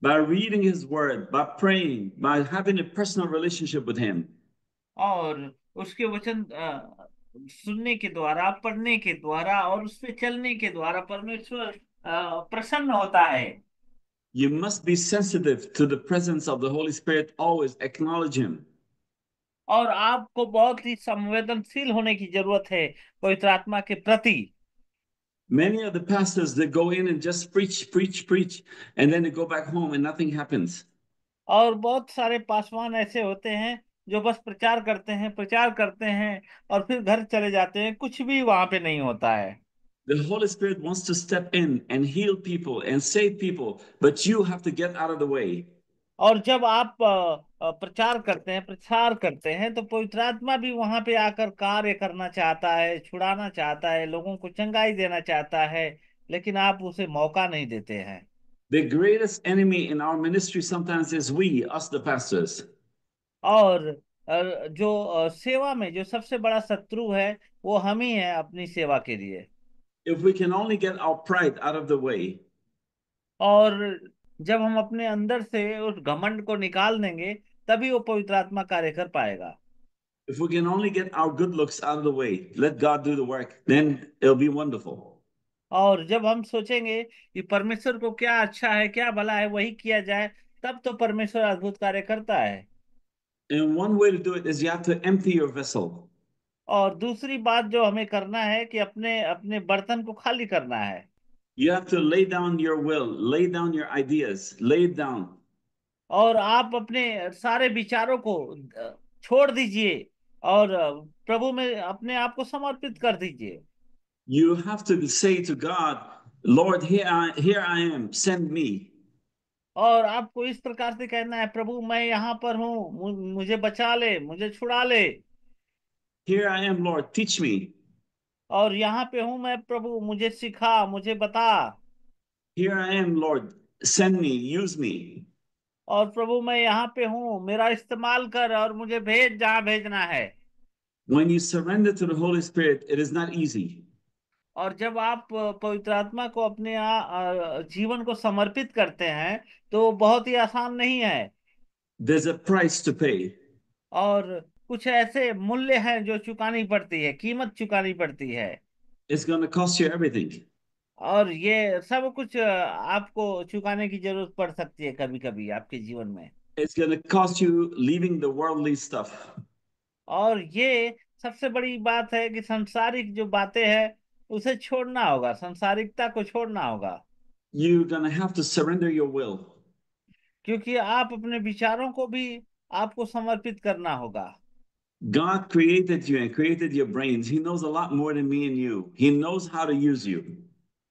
By reading His Word, by praying, by having a personal relationship with Him. और उसके वचन सुनने के द्वारा, पढ़ने के द्वारा और उस पे चलने के द्वारा परमेश्वर प्रसन्न होता है। You must be sensitive to the presence of the Holy Spirit. Always acknowledge Him. और आपको बहुत ही संवेदनशील होने की जरूरत है पवित्र आत्मा के प्रति। Many of the pastors that go in and just preach, preach, preach, and then they go back home and nothing happens. और बहुत सारे पासवान ऐसे होते हैं जो बस प्रचार करते हैं, प्रचार करते हैं और फिर घर चले जाते हैं, कुछ भी वहां पे नहीं होता है। The Holy Spirit wants to step in and heal people and save people, but you have to get out of the way. और जब आप प्रचार करते हैं, प्रसार करते हैं, तो पवित्र आत्मा भी वहां पे आकर कार्य करना चाहता है, छुड़ाना चाहता है, लोगों को चंगाई देना चाहता है, लेकिन आप उसे मौका नहीं देते हैं। The greatest enemy in our ministry sometimes is we, us, the pastors. और जो सेवा में जो सबसे बड़ा शत्रु है वो हम ही हैं अपनी सेवा के लिए। If we can only get our pride out of the way, और जब हम अपने अंदर से उस घमंड को निकाल देंगे तभी वो पवित्र आत्मा कार्य कर पाएगा। if we can only get our good looks out of the way, let God do the work, then it'll be wonderful. और जब हम सोचेंगे कि परमेश्वर को क्या अच्छा है, क्या भला है, वही किया जाए, तब तो परमेश्वर अद्भुत कार्य करता है। And one way to do it is you have to empty your vessel. और दूसरी बात जो हमें करना है कि अपने अपने बर्तन को खाली करना है। You have to lay down your will, lay down your ideas, lay it down. और आप अपने सारे विचारों को छोड़ दीजिए और प्रभु में अपने आप को समर्पित कर दीजिए। You have to say to God, Lord, here I am, send me. और आपको इस प्रकार से कहना है, प्रभु मैं यहाँ पर हूँ, मुझे बचा ले, मुझे छुड़ा ले। Here I am, Lord, teach me. और यहाँ पे हूँ मैं प्रभु, मुझे सिखा, मुझे बता। Here I am, Lord, send me, use me. और प्रभु मैं यहाँ पे हूँ, मेरा इस्तेमाल कर और मुझे भेज जहाँ भेजना है। When you surrender to the Holy Spirit, it is not easy. और जब आप पवित्र आत्मा को अपने जीवन को समर्पित करते हैं तो बहुत ही आसान नहीं है। There's a price to pay. और कुछ ऐसे मूल्य हैं जो चुकानी पड़ती है, कीमत चुकानी पड़ती है। It's going to cost you everything. और ये सब कुछ आपको चुकाने की जरूरत पड़ सकती है कभी कभी आपके जीवन में। It's going to cost you leaving the worldly stuff. और ये सबसे बड़ी बात है कि सांसारिक जो बातें हैं उसे छोड़ना होगा, सांसारिकता को छोड़ना होगा। You're going to have to surrender your will. क्योंकि आप अपने विचारों को भी आपको समर्पित करना होगा। God created you and created your brains. He knows a lot more than me and you. He knows how to use you.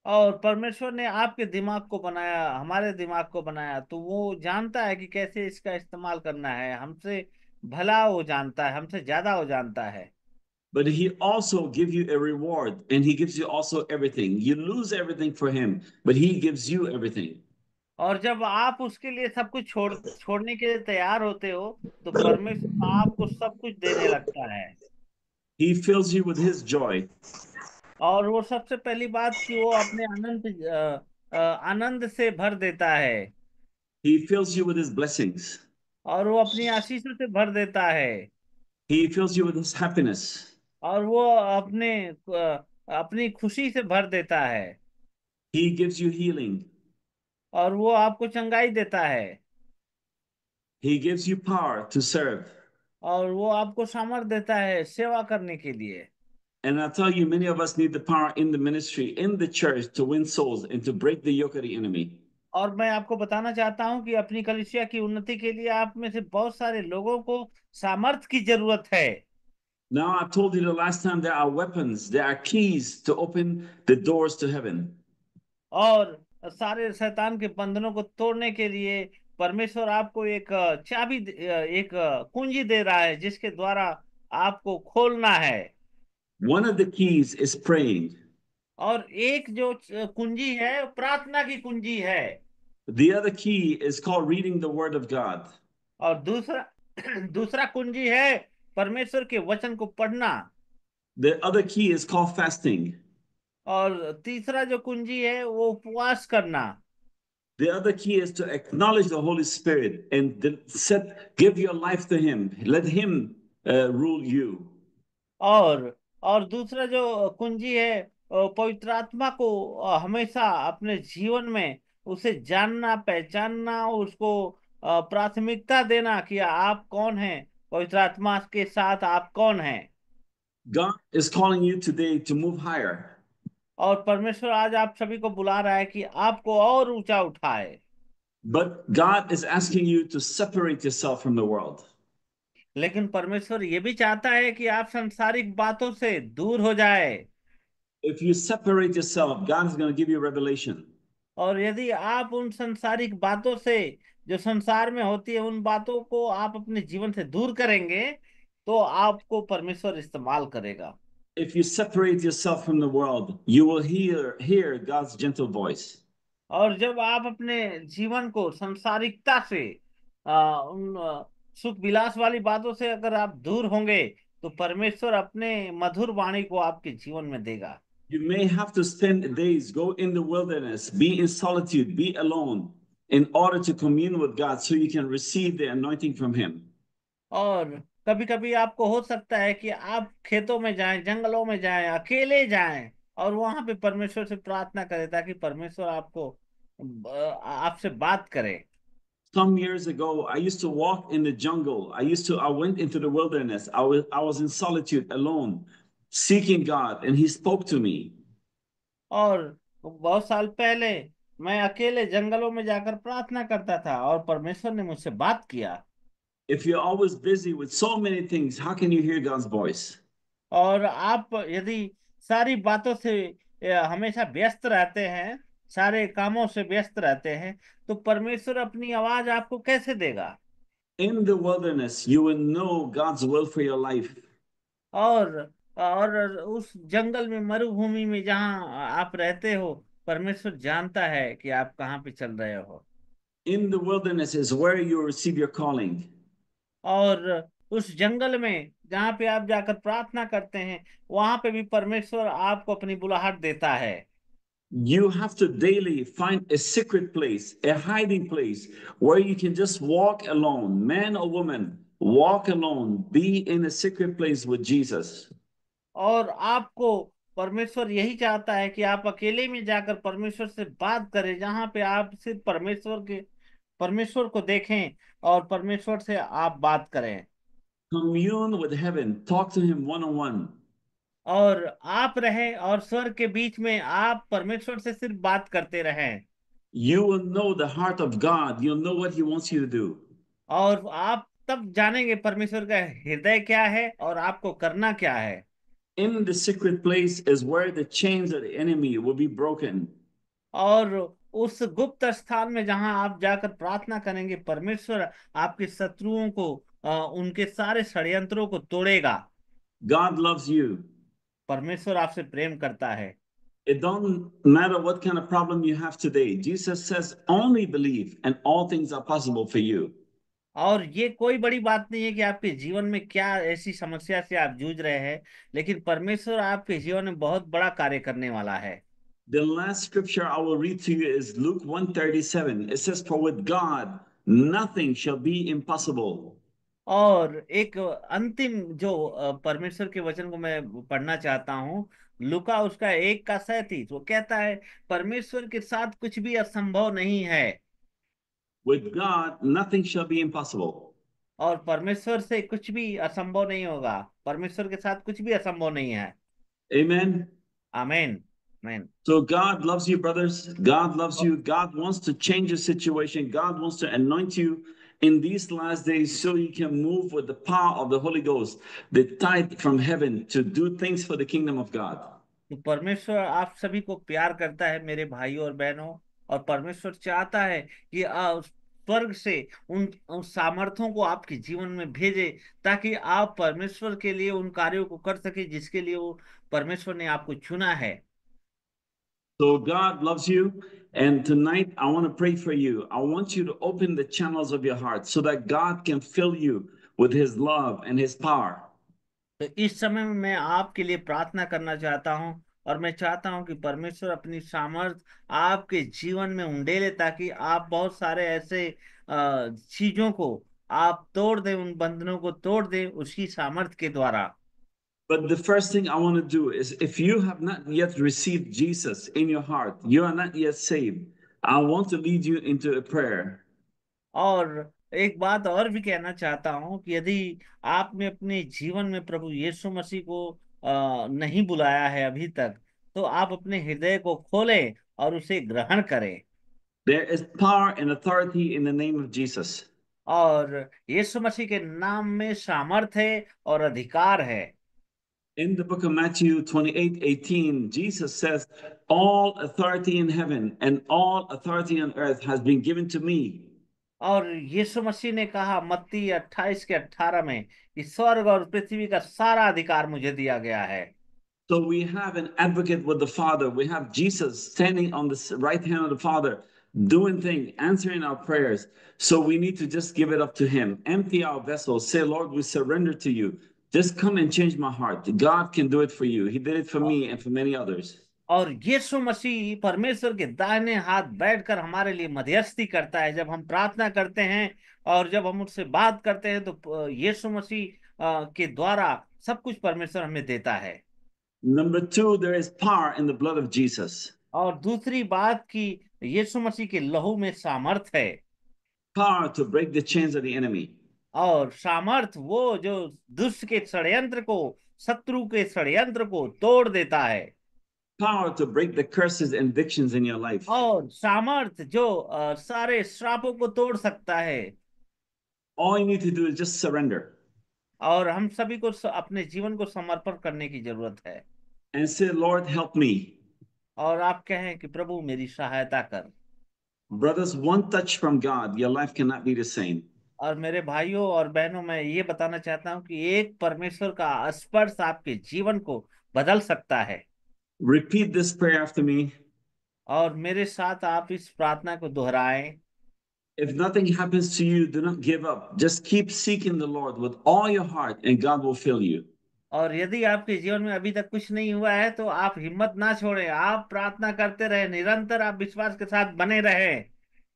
और परमेश्वर ने आपके दिमाग को बनाया, हमारे दिमाग को बनाया, तो वो जानता है कि कैसे इसका इस्तेमाल करना है। हमसे भला वो जानता है, हमसे ज्यादा वो जानता है। But he also gives you a reward and he gives you also everything. You lose everything for him, but he gives you everything. और जब आप उसके लिए सब कुछ छोड़ने के लिए तैयार होते हो तो परमेश्वर आपको सब कुछ देने लगता है। He fills you with his joy. और वो सबसे पहली बात कि वो अपने आनंद से भर देता है। He fills you with his blessings. और वो अपनी आशीषों से भर देता है। He fills you with his happiness. और वो अपनी खुशी से भर देता है। He gives you healing. और वो आपको चंगाई देता है। He gives you power to serve. और वो आपको सामर्थ देता है सेवा करने के लिए। And I tell you, many of us need the power in the ministry, in the church, to win souls and to break the yoke of the enemy. और मैं आपको बताना चाहता हूं कि अपनी कलीसिया की उन्नति के लिए आप में से बहुत सारे लोगों को सामर्थ की जरूरत है। Now, I told you the last time there are weapons, there are keys to open the doors to heaven. और सारे शैतान के बंधनों को तोड़ने के लिए परमेश्वर आपको एक चाबी, एक कुंजी दे रहा है जिसके द्वारा आपको खोलना है। One of the keys is praying. और एक जो कुंजी है प्रार्थना की कुंजी है। The other key is called reading the Word of God. और दूसरा दूसरा कुंजी है परमेश्वर के वचन को पढ़ना। The other key is called fasting. और तीसरा जो कुंजी है वो उपवास करना। The other key is to acknowledge the Holy Spirit and give your life to Him. Let Him rule you. और दूसरा जो कुंजी है पवित्र आत्मा को हमेशा अपने जीवन में उसे जानना, पहचानना, उसको प्राथमिकता देना कि आप कौन हैं, पवित्र आत्मा के साथ आप कौन हैं। God is calling you today to move higher. और परमेश्वर आज आप सभी को बुला रहा है कि आपको और ऊंचा उठाए। But God is asking you to separate yourself from the world. लेकिन परमेश्वर ये भी चाहता है कि आप सांसारिक बातों से दूर हो जाए। If you separate yourself, God is going to give you revelation. और यदि आप उन सांसारिक बातों से, जो संसार में होती है, उन बातों को आप अपने जीवन से दूर करेंगे तो आपको परमेश्वर इस्तेमाल करेगा। If you separate yourself from the world, you will hear God's gentle voice. और जब आप अपने जीवन को सांसारिकता से उन सुख विलास वाली बातों से अगर आप दूर होंगे तो परमेश्वर अपने मधुर वाणी को आपके जीवन में देगा। You may have to spend days, go in the wilderness, be in solitude, be alone, in order to commune with God so you can receive the anointing from Him. और कभी कभी आपको हो सकता है कि आप खेतों में जाएं, जंगलों में जाएं, अकेले जाएं और वहां पे परमेश्वर से प्रार्थना करें ताकि परमेश्वर आपको आपसे बात करे। Some years ago, I used to walk in the jungle. I went into the wilderness. I was in solitude alone, seeking God, and He spoke to me. और बहुत साल पहले मैं अकेले जंगलों में जाकर प्रार्थना करता था और परमेश्वर ने मुझसे बात किया। If you're always busy with so many things, how can you hear God's voice? और आप यदि सारी बातों से हमेशा व्यस्त रहते हैं, सारे कामों से व्यस्त रहते हैं, तो परमेश्वर अपनी आवाज आपको कैसे देगा। In the wilderness, you will know God's will for your life. और और उस जंगल में, मरुभूमि में जहाँ आप रहते हो, परमेश्वर जानता है कि आप कहाँ पे चल रहे हो। In the wilderness is where you receive your calling. और उस जंगल में जहाँ पे आप जाकर प्रार्थना करते हैं, वहां पे भी परमेश्वर आपको अपनी बुलाहट देता है। You have to daily find a secret place, a hiding place where you can just walk alone, man or woman, walk alone, be in a secret place with Jesus. और आपको परमेश्वर यही चाहता है कि आप अकेले में जाकर परमेश्वर से बात करें, जहां पे आप सिर्फ परमेश्वर को देखें और परमेश्वर से आप बात करें। Commune with heaven, talk to Him one on one. और आप रहें और स्वर्ग के बीच में आप परमेश्वर से सिर्फ बात करते रहें। You will know the heart of God, you'll know what He wants you to do. और आप तब जानेंगे परमेश्वर का हृदय क्या है और आपको करना क्या है। In the secret place is where the chains of the enemy will be broken. और उस गुप्त स्थान में जहां आप जाकर प्रार्थना करेंगे, परमेश्वर आपके शत्रुओं को, उनके सारे षड्यंत्रों को तोड़ेगा। God loves you. परमेश्वर आपसे प्रेम करता है। It don't matter what kind of problem you have today. Jesus says, only believe, and all things are possible for you. और ये कोई बड़ी बात नहीं है कि आपके जीवन में क्या ऐसी समस्या से आप जूझ रहे हैं, लेकिन परमेश्वर आपके जीवन में बहुत बड़ा कार्य करने वाला है। The last scripture I will read to you is Luke 1:37. It says, for with God, nothing shall be impossible. और एक अंतिम जो परमेश्वर के वचन को मैं पढ़ना चाहता हूँ, लूका उसका 1 का 37, वो कहता है परमेश्वर के साथ कुछ भी असंभव नहीं है। With God, nothing shall be impossible. और परमेश्वर से कुछ भी असंभव नहीं होगा, परमेश्वर के साथ कुछ भी असंभव नहीं है। Amen. आमीन। आमीन। So God loves you, brothers. God loves you. God wants to change your situation. God wants to anoint you in these last days so you can move with the power of the Holy Ghost, the tithe from heaven to do things for the kingdom of God. तो परमेश्वर आप सभी को प्यार करता है मेरे भाइयों और बहनों, और परमेश्वर चाहता है कि स्वर्ग से उन सामर्थ्यों को आपके जीवन में भेजे ताकि आप परमेश्वर के लिए उन कार्यों को कर सके जिसके लिए वो परमेश्वर ने आपको चुना है। So God loves you. And tonight, I want to pray for you. I want you to open the channels of your heart so that God can fill you with his love and his power. तो इस समय में मैं आपके लिए प्रार्थना करना चाहता हूं, और मैं चाहता हूं कि परमेश्वर अपनी सामर्थ आपके जीवन में उंडेले, ताकि आप बहुत सारे ऐसे चीजों को आप तोड़ दें, उन बंधनों को तोड़ दें उसकी सामर्थ के द्वारा। But the first thing I want to do is if you have not yet received Jesus in your heart, you are not yet saved, I want to lead you into a prayer. और एक बात और भी कहना चाहता हूं कि यदि आपने अपने जीवन में प्रभु यीशु मसीह को नहीं बुलाया है अभी तक, तो आप अपने हृदय को खोलें और उसे ग्रहण करें। There is power and authority in the name of Jesus. और यीशु मसीह के नाम में सामर्थ है और अधिकार है। In the book of Matthew 28:18, Jesus says, all authority in heaven and all authority on earth has been given to me. और यीशु मसीह ने कहा मत्ती 28 के 18 में कि स्वर्ग और पृथ्वी का सारा अधिकार मुझे दिया गया है। So we have an advocate with the Father. We have Jesus standing on the right hand of the Father, doing things, answering our prayers. So we need to just give it up to him. Empty our vessels. Say, Lord, we surrender to you. Just come and change my heart. God can do it for you. He did it for me and for many others. और यीशु मसीह परमेश्वर के दाहिने हाथ बैठकर हमारे लिए मध्यस्थी करता है। जब हम प्रार्थना करते हैं और जब हम उससे बात करते हैं, तो यीशु मसीह के द्वारा सब कुछ परमेश्वर हमें देता है। Number two, there is power in the blood of Jesus. और दूसरी बात कि यीशु मसीह के लहू में सामर्थ है। Power to break the chains of the enemy. और सामर्थ वो जो दुष्ट के षड्यंत्र को, शत्रु के षड्यंत्र को तोड़ देता है। Power to break the curses and addictions in your life. और सामर्थ जो सारे श्रापों को तोड़ सकता है। All you need to do is just surrender और हम सभी को अपने जीवन को समर्पण करने की जरूरत है। and say, Lord, help me. और आप कहें कि प्रभु मेरी सहायता कर। Brothers, one touch from God, your life cannot be the same. और मेरे भाइयों और बहनों, मैं ये बताना चाहता हूं कि एक परमेश्वर का स्पर्श आपके जीवन को बदल सकता है। Repeat this prayer after me. और मेरे साथ आप इस प्रार्थना को दोहराएं। If nothing happens to you, do not give up. Just keep seeking the Lord with all your heart, and God will fill you. और यदि आपके जीवन में अभी तक कुछ नहीं हुआ है, तो आप हिम्मत ना छोड़ें, आप प्रार्थना करते रहे, निरंतर आप विश्वास के साथ बने रहें।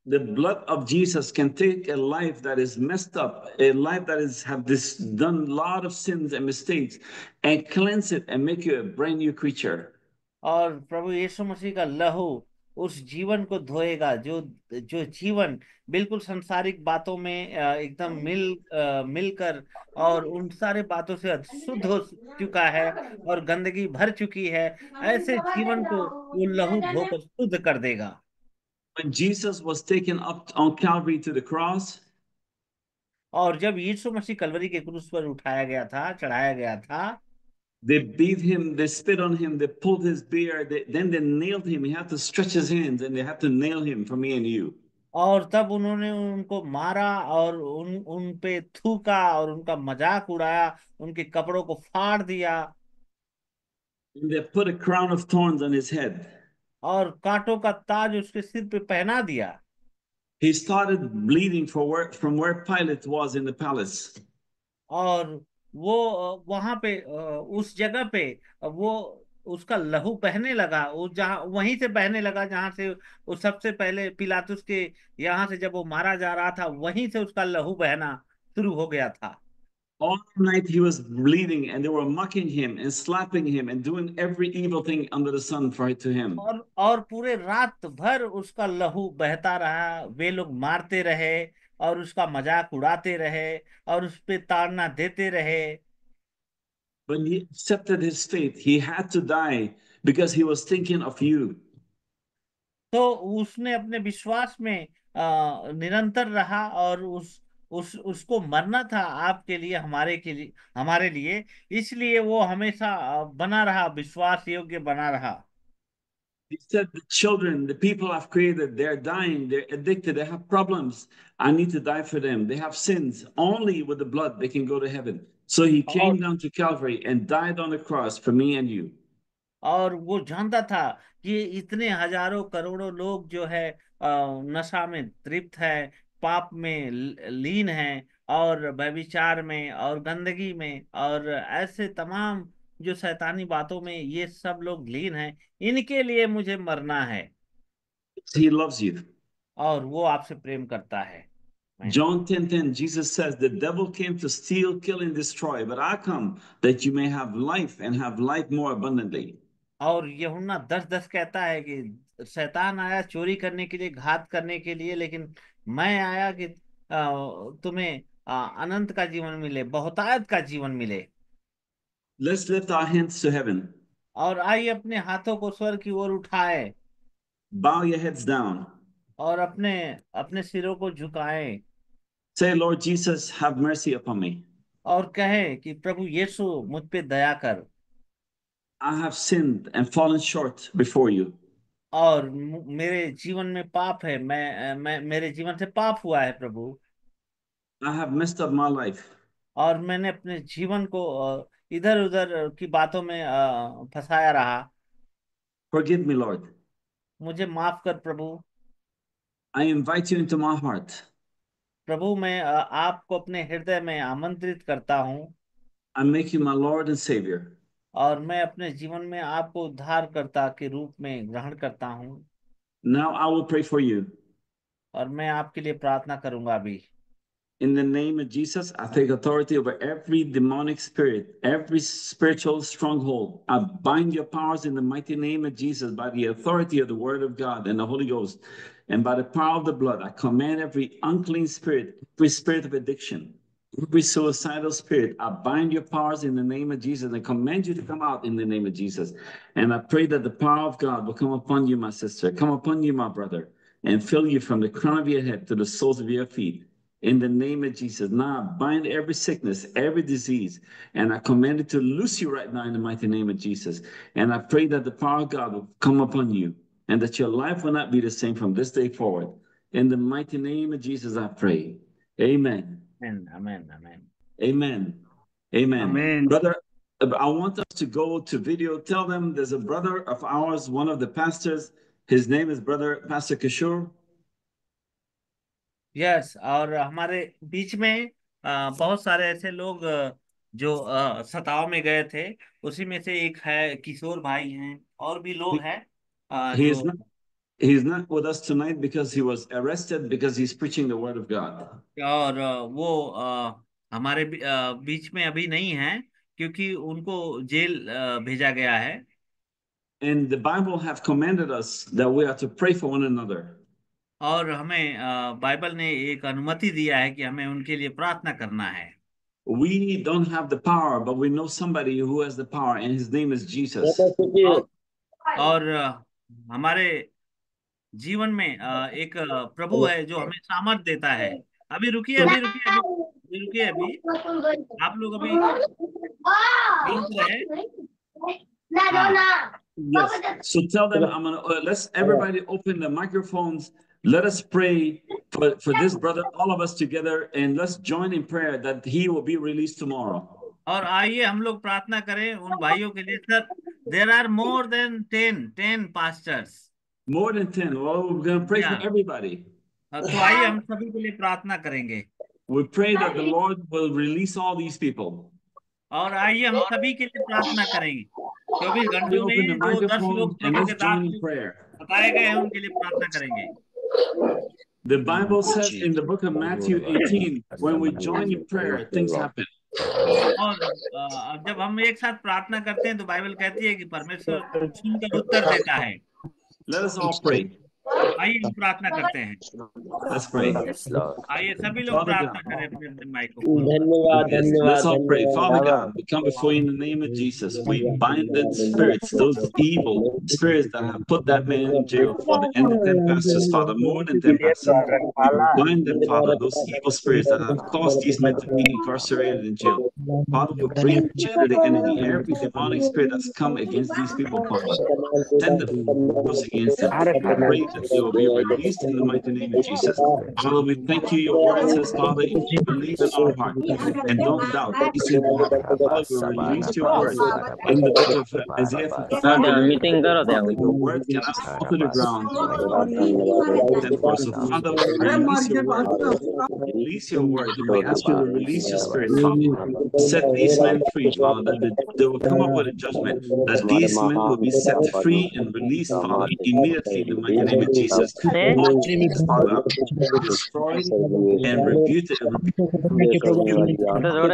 The blood of Jesus can take a life that is messed up, a life that is have this done a lot of sins and mistakes, and cleanse it and make you a brand new creature. और प्रभु यीशु मसीह का लहू उस जीवन को धोएगा जो जो जीवन बिल्कुल सांसारिक बातों में एकदम मिलकर और उन सारे बातों से अशुद्ध हो चुका है और गंदगी भर चुकी है। ऐसे जीवन को वो लहू धोकर शुद्ध कर देगा। When Jesus was taken up on Calvary to the cross, और जब यीशु मसीह कलवरी के क्रूस पर उठाया गया था, चढ़ाया गया था, they beat him, they spit on him, they pulled his beard, then they nailed him. He had to stretch his hands and they had to nail him for me and you. और तब उन्होंने उनको मारा और उन पे थूका और उनका मजाक उड़ाया, उनके कपड़ों को फाड़ दिया And they put a crown of thorns on his head. और कांटों का ताज उसके सिर पे पहना दिया। He started bleeding from where Pilate was in the palace. और वो वहां पे उस जगह पे वो उसका लहू बहने लगा, वो जहाँ वहीं से बहने लगा जहां से वो सबसे पहले पिलातुस के यहाँ से जब वो मारा जा रहा था, वहीं से उसका लहू बहना शुरू हो गया था। All night he was bleeding, and they were mocking him and slapping him and doing every evil thing under the sun for to him. और पूरे रात भर उसका लहू बहता रहा, वे लोग मारते रहे और उसका मजाक उड़ाते रहे और उस पे ताड़ना देते रहे। When he accepted his fate, he had to die because he was thinking of you. तो उसने अपने विश्वास में निरंतर रहा और उसको मरना था आपके लिए, हमारे लिए। इसलिए वो हमेशा बना रहा, विश्वास योग्य बना रहा। He said, the children, the people I've created, they're dying, they're addicted, they have problems. I need to die for them. They have sins. Only with the blood they can go to heaven. So he और came down to Calvary and died on the cross for me and you. और वो जानता था कि इतने हजारों करोड़ों लोग जो है नशा में तृप्त है, पाप में लीन है, और व्यभिचार में और गंदगी में और ऐसे तमाम जो शैतानी बातों में ये सब लोग लीन हैं, इनके लिए मुझे मरना है। He loves you. और वो आपसे प्रेम करता है। मैं John 10:10, Jesus says, the devil came to steal, kill, and destroy, but I come that you may have life and have life more abundantly. और यूहन्ना 10:10 कहता है कि शैतान आया चोरी करने के लिए, घात करने के लिए, लेकिन मैं आया कि तुम्हें अनंत का जीवन मिले, बहुतायत का जीवन मिले। Let's lift our hands to heaven. और आइए अपने हाथों को स्वर्ग की ओर उठाए Bow your heads down. और अपने अपने सिरों को झुकाएं Say, Lord Jesus, have mercy upon me. और कहें कि प्रभु यीशु मुझ पे दया कर। I have sinned and fallen short before you. और मेरे जीवन में पाप है, मैं मेरे जीवन से पाप हुआ है प्रभु। I have messed up my life. और मैंने अपने जीवन को इधर उधर की बातों में फंसाया रहा। Forgive me, Lord. मुझे माफ कर प्रभु। I invite you into my heart. प्रभु मैं आपको अपने हृदय में आमंत्रित करता हूँ I make you my Lord and Savior. और मैं अपने जीवन में आपको उद्धारकर्ता के रूप में ग्रहण करता हूँ। Now I will pray for you. और मैं आपके लिए प्रार्थना करूंगा अभी। In the name of Jesus, I take authority over every demonic spirit, every spiritual stronghold. I bind your powers in the mighty name of Jesus by the authority of the Word of God and the Holy Ghost. And by the power of the blood, I command every unclean spirit, every spirit of addiction, every suicidal spirit, I bind your powers in the name of Jesus and command you to come out in the name of Jesus. And I pray that the power of God will come upon you, my sister, come upon you, my brother, and fill you from the crown of your head to the soles of your feet. In the name of Jesus. Now I bind every sickness, every disease, and I command it to loose you right now in the mighty name of Jesus. And I pray that the power of God will come upon you and that your life will not be the same from this day forward. In the mighty name of Jesus, I pray. Amen. Amen, amen, amen. Amen. Amen. Amen. Brother, I want us to go to video. Tell them there's a brother of ours, one of the pastors. His name is Brother Pastor Kishore. Yes, और हमारे बीच में बहुत सारे ऐसे लोग जो सताव में गए थे, उसी में से एक है किशोर भाई हैं, और भी लोग हैं He जो is not he's not with us tonight because he was arrested because he's preaching the word of God. और वो हमारे बीच में अभी नहीं है क्योंकि उनको जेल भेजा गया है। And the Bible have commanded us that we are to pray for one another. और हमें बाइबल ने एक अनुमति दिया है कि हमें उनके लिए प्रार्थना करना है। We don't have the power, but we know somebody who has the power, and his name is Jesus. और हमारे जीवन में एक प्रभु है जो हमें सामर्थ देता है। अभी रुकिए, अभी रुकिए, अभी रुकिए, अभी आप लोग अभी शांत रहे। हाँ, Yes. So tell them I'm gonna let's everybody open the microphones. Let us pray for this brother, all of us together, and let's join in prayer that he will be released tomorrow. और आइए हम लोग प्रार्थना करें उन भाइयों के लिए। Sir, there are more than 10 pastors. More than 10. Well, we're gonna pray for Yeah. everybody. तो आइए हम सभी के लिए प्रार्थना करेंगे। We pray that the Lord will release all these people. और आइए हम सभी के लिए प्रार्थना करेंगे। 24 We घंटों open the में जो 10 microphone लोग and प्रभु let's के दास join in prayer. बताए गए हैं उनके लिए प्रार्थना करेंगे। The Bible says in the book of Matthew 18, when we join in prayer, things happen. और जब हम एक साथ प्रार्थना करते हैं तो बाइबल कहती है कि परमेश्वर सुनकर उत्तर देता है। Let us all pray. आइए हम प्रार्थना करते हैं। Let's pray. आइए सभी लोग Father प्रार्थना God. करें अपने अपने माइक को। धन्यवाद Yes, धन्यवाद let's all pray. Father धन्यवाद God, we come before you in the name of Jesus. We bind the spirits, those evil spirits that have put that man in jail for the end of 10 pastors, Father, more than 10 pastors. We bind them, Father, those evil spirits that have caused these men to be incarcerated in jail. Father, we bring chain to the enemy. Every demonic spirit that's come against these people, Father, send the force against them. We pray that they will be released in the mighty name of Jesus. Father, we thank you. Your word says, Father, if we believe in our heart and don't doubt, you say we have all will release your word in the book of Isaiah 55. Father, your word cannot fall to the ground. And for us, so Father, we release your word. Release your word. And we ask you to release your spirit, Father. Set these men free, Father, that they will come up with a judgment, that these men will be set free and released, Father, immediately in the mighty name of Jesus. All chains, Father, destroyed and rebuked,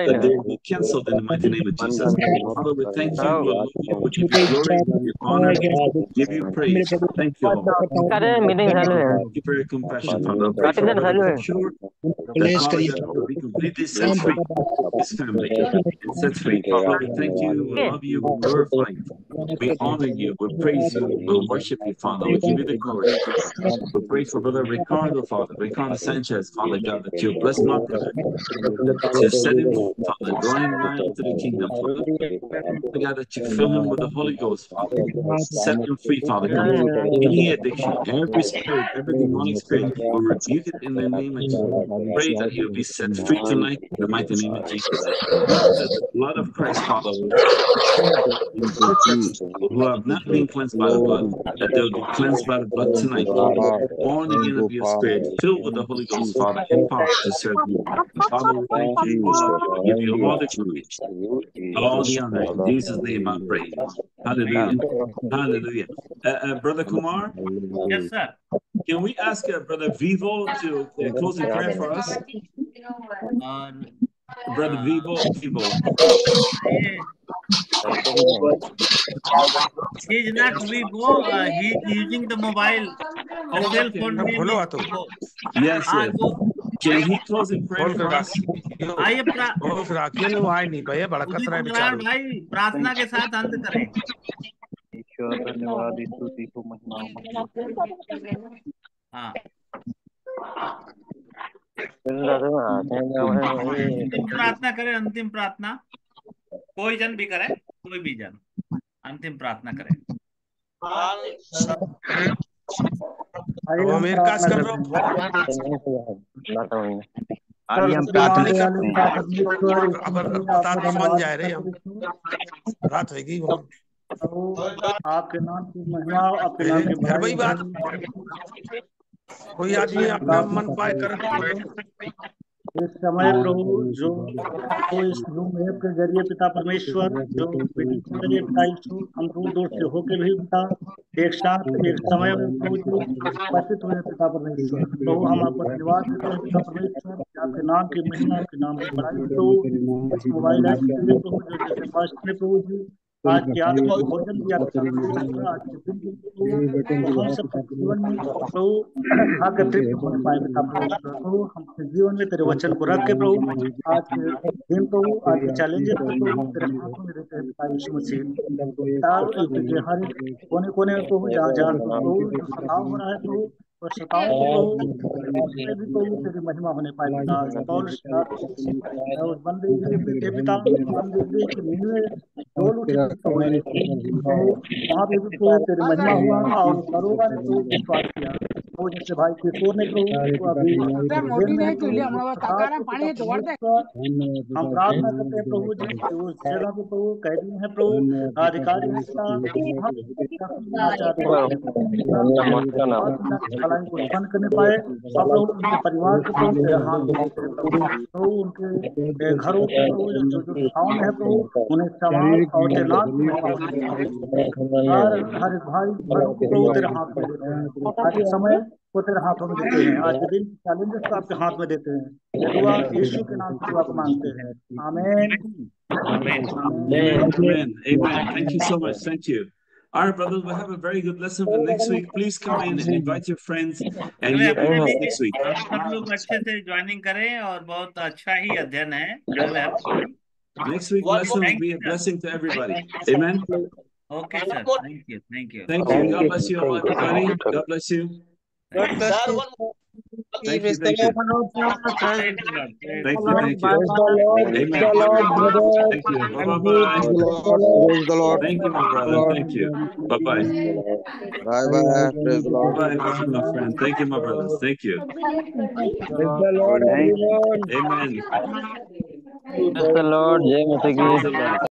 that they will be cancelled in the mighty name of Jesus. Father, we thank you, Lord. We give you glory, we give you honor, we give you praise. Thank you, Lord. Thank you for your compassion, Father. Pray for Brother Kishore, that Father God will be completely set free, his family, and set free. Father, we thank you, we love you, we glorify you, we honor you, we praise you, we worship you, Father. We give you the glory. We pray for Brother Ricardo, Father, Ricardo Sanchez, Father God, that you bless my brother, that you set him, Father, drawing nigh into the kingdom, Father. Father God, that you fill him with the Holy Ghost, Father. Set him free, Father God, from any addiction, every spirit, every demonic spirit, we rebuke it in the name of Jesus. Pray that he will be set free tonight in the mighty name of Jesus. That the blood of Christ, Father, will who have not been cleansed by the blood, that they will be cleansed by the blood tonight, Father. Born again of your spirit, filled with the Holy Ghost, Father, empowered to serve you. Father, we thank you, we love you, we give you all the glory, all the honor. In Jesus' name I pray. Hallelujah. Hallelujah. Brother Kumar? Yes, sir. Can we ask Brother Vivo to close in prayer for us? Brother Vivo. He is not Vivo. He is using the mobile. Cell phone name is Vivo. Yes, yes. Can he close in prayer for us? आइए भाई प्रार्थना के साथ अंत करें। ईश्वर धन्यवाद, स्तुति को महिमा। हाँ, अंतिम प्रार्थना करें। अंतिम प्रार्थना कोई जन भी करे, कोई भी जन अंतिम प्रार्थना करें। अमेरिका से कर रहा हूँ। हम प्रार्थना करते हैं। बन जाए रहे हम रात होगी आपके नाम की महिमा, आपके नाम की वही बात। कोई आदमी अपना मन पाए कर इस समय प्रभु जो इस रूम ऐप के जरिए पिता परमेश्वर जो मीटिंग के जरिए पिता यीशु हम दूर दूर से होके भी पिता एक साथ एक समय में प्रभु जी उपस्थित हुए पिता परमेश्वर। प्रभु हम आपको धन्यवाद देते हैं पिता परमेश्वर, आपके नाम की महिमा, आपके नाम की बड़ाई। तो इस मोबाइल ऐप के लिए प्रभु जो जैसे फास्ट में प्रभु जी आज की आत्मिक भोजन भी आपका आज के दिन हम सबके जीवन में प्रभु आके तृप्त होने पाए पिता परमेश्वर। प्रभु हम अपने जीवन में तेरे वचन को रख के प्रभु आज के दिन प्रभु आज के चैलेंजेस को प्रभु तेरे हाथों में देते हैं पिता यीशु मसीह। यूपी के हर कोने कोने में प्रभु जहाँ जहाँ प्रभु जो सताव हो रहा है प्रभु और सताव को प्रभु भी प्रभु तेरी महिमा होने पाए पिता। और उस बंदे पिता बंदे के मुँह डोल उठे वहाँ पे भी प्रभु तेरी महिमा हुआ और करोगा ने प्रभु विश्वास किया। तो जैसे भाई किशोर ने प्रभु अभी हम प्रार्थना करते हैं प्रभु जी जो जगह पे प्रभु कैदी है प्रभु अधिकारी भलाई को उत्पन्न करने पाए और प्रभु उनके परिवार को प्रभु तेरे हाथ में प्रभु उनके घरों के प्रभु जो गाँव में है प्रभु उन्हें समाज और तेनात हर भाई प्रभु तेरे हाथ में देते हैं। आज के समय को तेरे हाथों में देते हैं। आज के दिन चैलेंजेस को आपके हाथ में देते हैं। दुआ यीशु के नाम से आप मांगते हैं। आमीन। Amen. Amen. Thank you so much. Thank you. All right, brothers, we'll have a very good lesson for next week. Please come in and invite your friends and your parents next week. सब लोग अच्छे से joining करें और बहुत अच्छा ही अध्ययन है। Next week lesson will be a blessing to everybody. Amen. Okay, sir. Thank you. Thank you. Thank you. God bless you all, everybody. God bless you. God bless you. Thank you, thank you. Praise the Lord. Praise Thank the you, Lord. thank Praise you. the Lord. Praise Amen. the Lord, brother. Thank you. Thank you. Bye-bye. Praise the Lord. Praise the Lord. Thank you, my brother. Lord. Thank you. Bye-bye. Bye bye. Praise the Lord. Bye-bye. Love you, my friend. Thank you, my brothers. Thank you. Praise the Lord, Amen. everyone. Amen. Praise the Lord. Jai Mata ki. Praise the Lord.